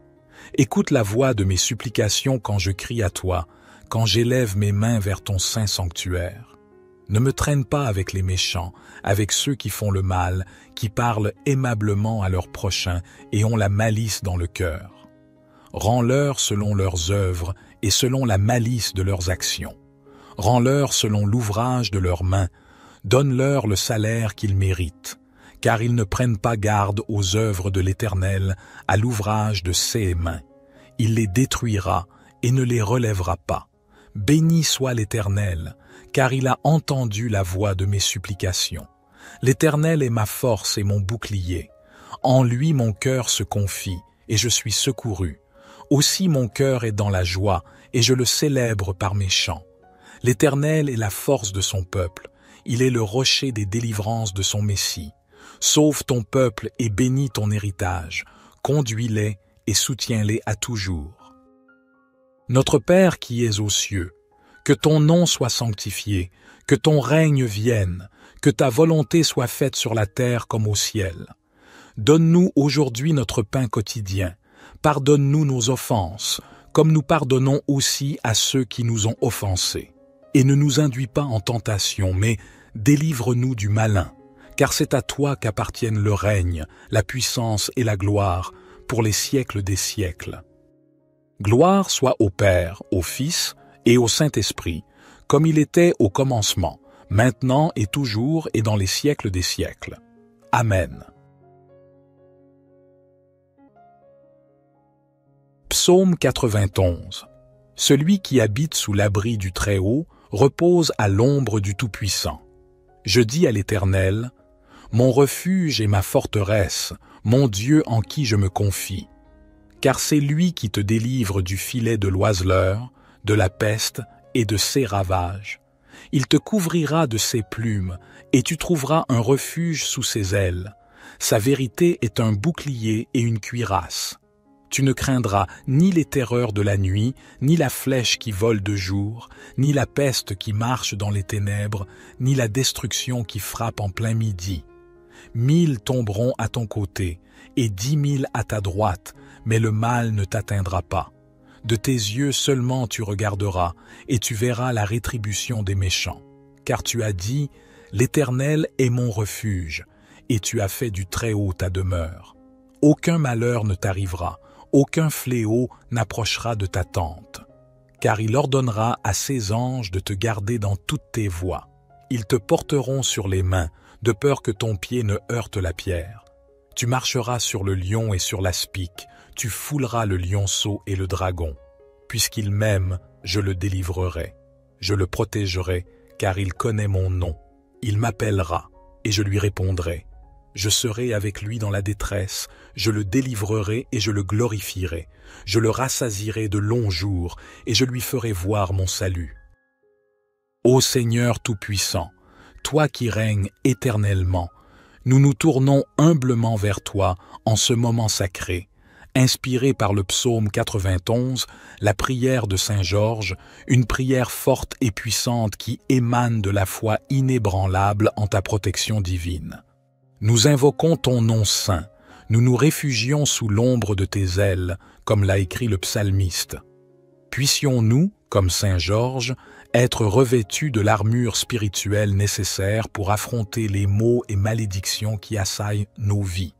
Écoute la voix de mes supplications quand je crie à toi, quand j'élève mes mains vers ton saint sanctuaire. Ne me traîne pas avec les méchants, avec ceux qui font le mal, qui parlent aimablement à leurs prochains et ont la malice dans le cœur. Rends-leur selon leurs œuvres et selon la malice de leurs actions. Rends-leur selon l'ouvrage de leurs mains, donne-leur le salaire qu'ils méritent, car ils ne prennent pas garde aux œuvres de l'Éternel, à l'ouvrage de ses mains. Il les détruira et ne les relèvera pas. Béni soit l'Éternel, car il a entendu la voix de mes supplications. L'Éternel est ma force et mon bouclier. En lui mon cœur se confie, et je suis secouru. Aussi mon cœur est dans la joie, et je le célèbre par mes chants. L'Éternel est la force de son peuple. Il est le rocher des délivrances de son Messie. Sauve ton peuple et bénis ton héritage. Conduis-les et soutiens-les à toujours. Notre Père qui es aux cieux, que ton nom soit sanctifié, que ton règne vienne, que ta volonté soit faite sur la terre comme au ciel. Donne-nous aujourd'hui notre pain quotidien. Pardonne-nous nos offenses, comme nous pardonnons aussi à ceux qui nous ont offensés. Et ne nous induis pas en tentation, mais délivre-nous du malin, car c'est à toi qu'appartiennent le règne, la puissance et la gloire, pour les siècles des siècles. Gloire soit au Père, au Fils et au Saint-Esprit, comme il était au commencement, maintenant et toujours et dans les siècles des siècles. Amen. Psaume 91. Celui qui habite sous l'abri du Très-Haut repose à l'ombre du Tout-Puissant. Je dis à l'Éternel, mon refuge et ma forteresse, mon Dieu en qui je me confie. Car c'est lui qui te délivre du filet de l'oiseleur, de la peste et de ses ravages. Il te couvrira de ses plumes, et tu trouveras un refuge sous ses ailes. Sa vérité est un bouclier et une cuirasse. Tu ne craindras ni les terreurs de la nuit, ni la flèche qui vole de jour, ni la peste qui marche dans les ténèbres, ni la destruction qui frappe en plein midi. 1000 tomberont à ton côté, et 10 000 à ta droite, mais le mal ne t'atteindra pas. De tes yeux seulement tu regarderas, et tu verras la rétribution des méchants. Car tu as dit, l'Éternel est mon refuge, et tu as fait du Très-Haut ta demeure. aucun malheur ne t'arrivera, aucun fléau n'approchera de ta tente. Car il ordonnera à ses anges de te garder dans toutes tes voies. Ils te porteront sur les mains, de peur que ton pied ne heurte la pierre. Tu marcheras sur le lion et sur l'aspic, tu fouleras le lionceau et le dragon. Puisqu'il m'aime, je le délivrerai. Je le protégerai, car il connaît mon nom. Il m'appellera, et je lui répondrai. Je serai avec lui dans la détresse, je le délivrerai et je le glorifierai. Je le rassasierai de longs jours, et je lui ferai voir mon salut. Ô Seigneur Tout-Puissant, toi qui règnes éternellement, nous nous tournons humblement vers toi en ce moment sacré, inspiré par le psaume 91, la prière de Saint Georges, une prière forte et puissante qui émane de la foi inébranlable en ta protection divine. Nous invoquons ton nom saint, nous nous réfugions sous l'ombre de tes ailes, comme l'a écrit le psalmiste. Puissions-nous, comme Saint Georges, être revêtus de l'armure spirituelle nécessaire pour affronter les maux et malédictions qui assaillent nos vies.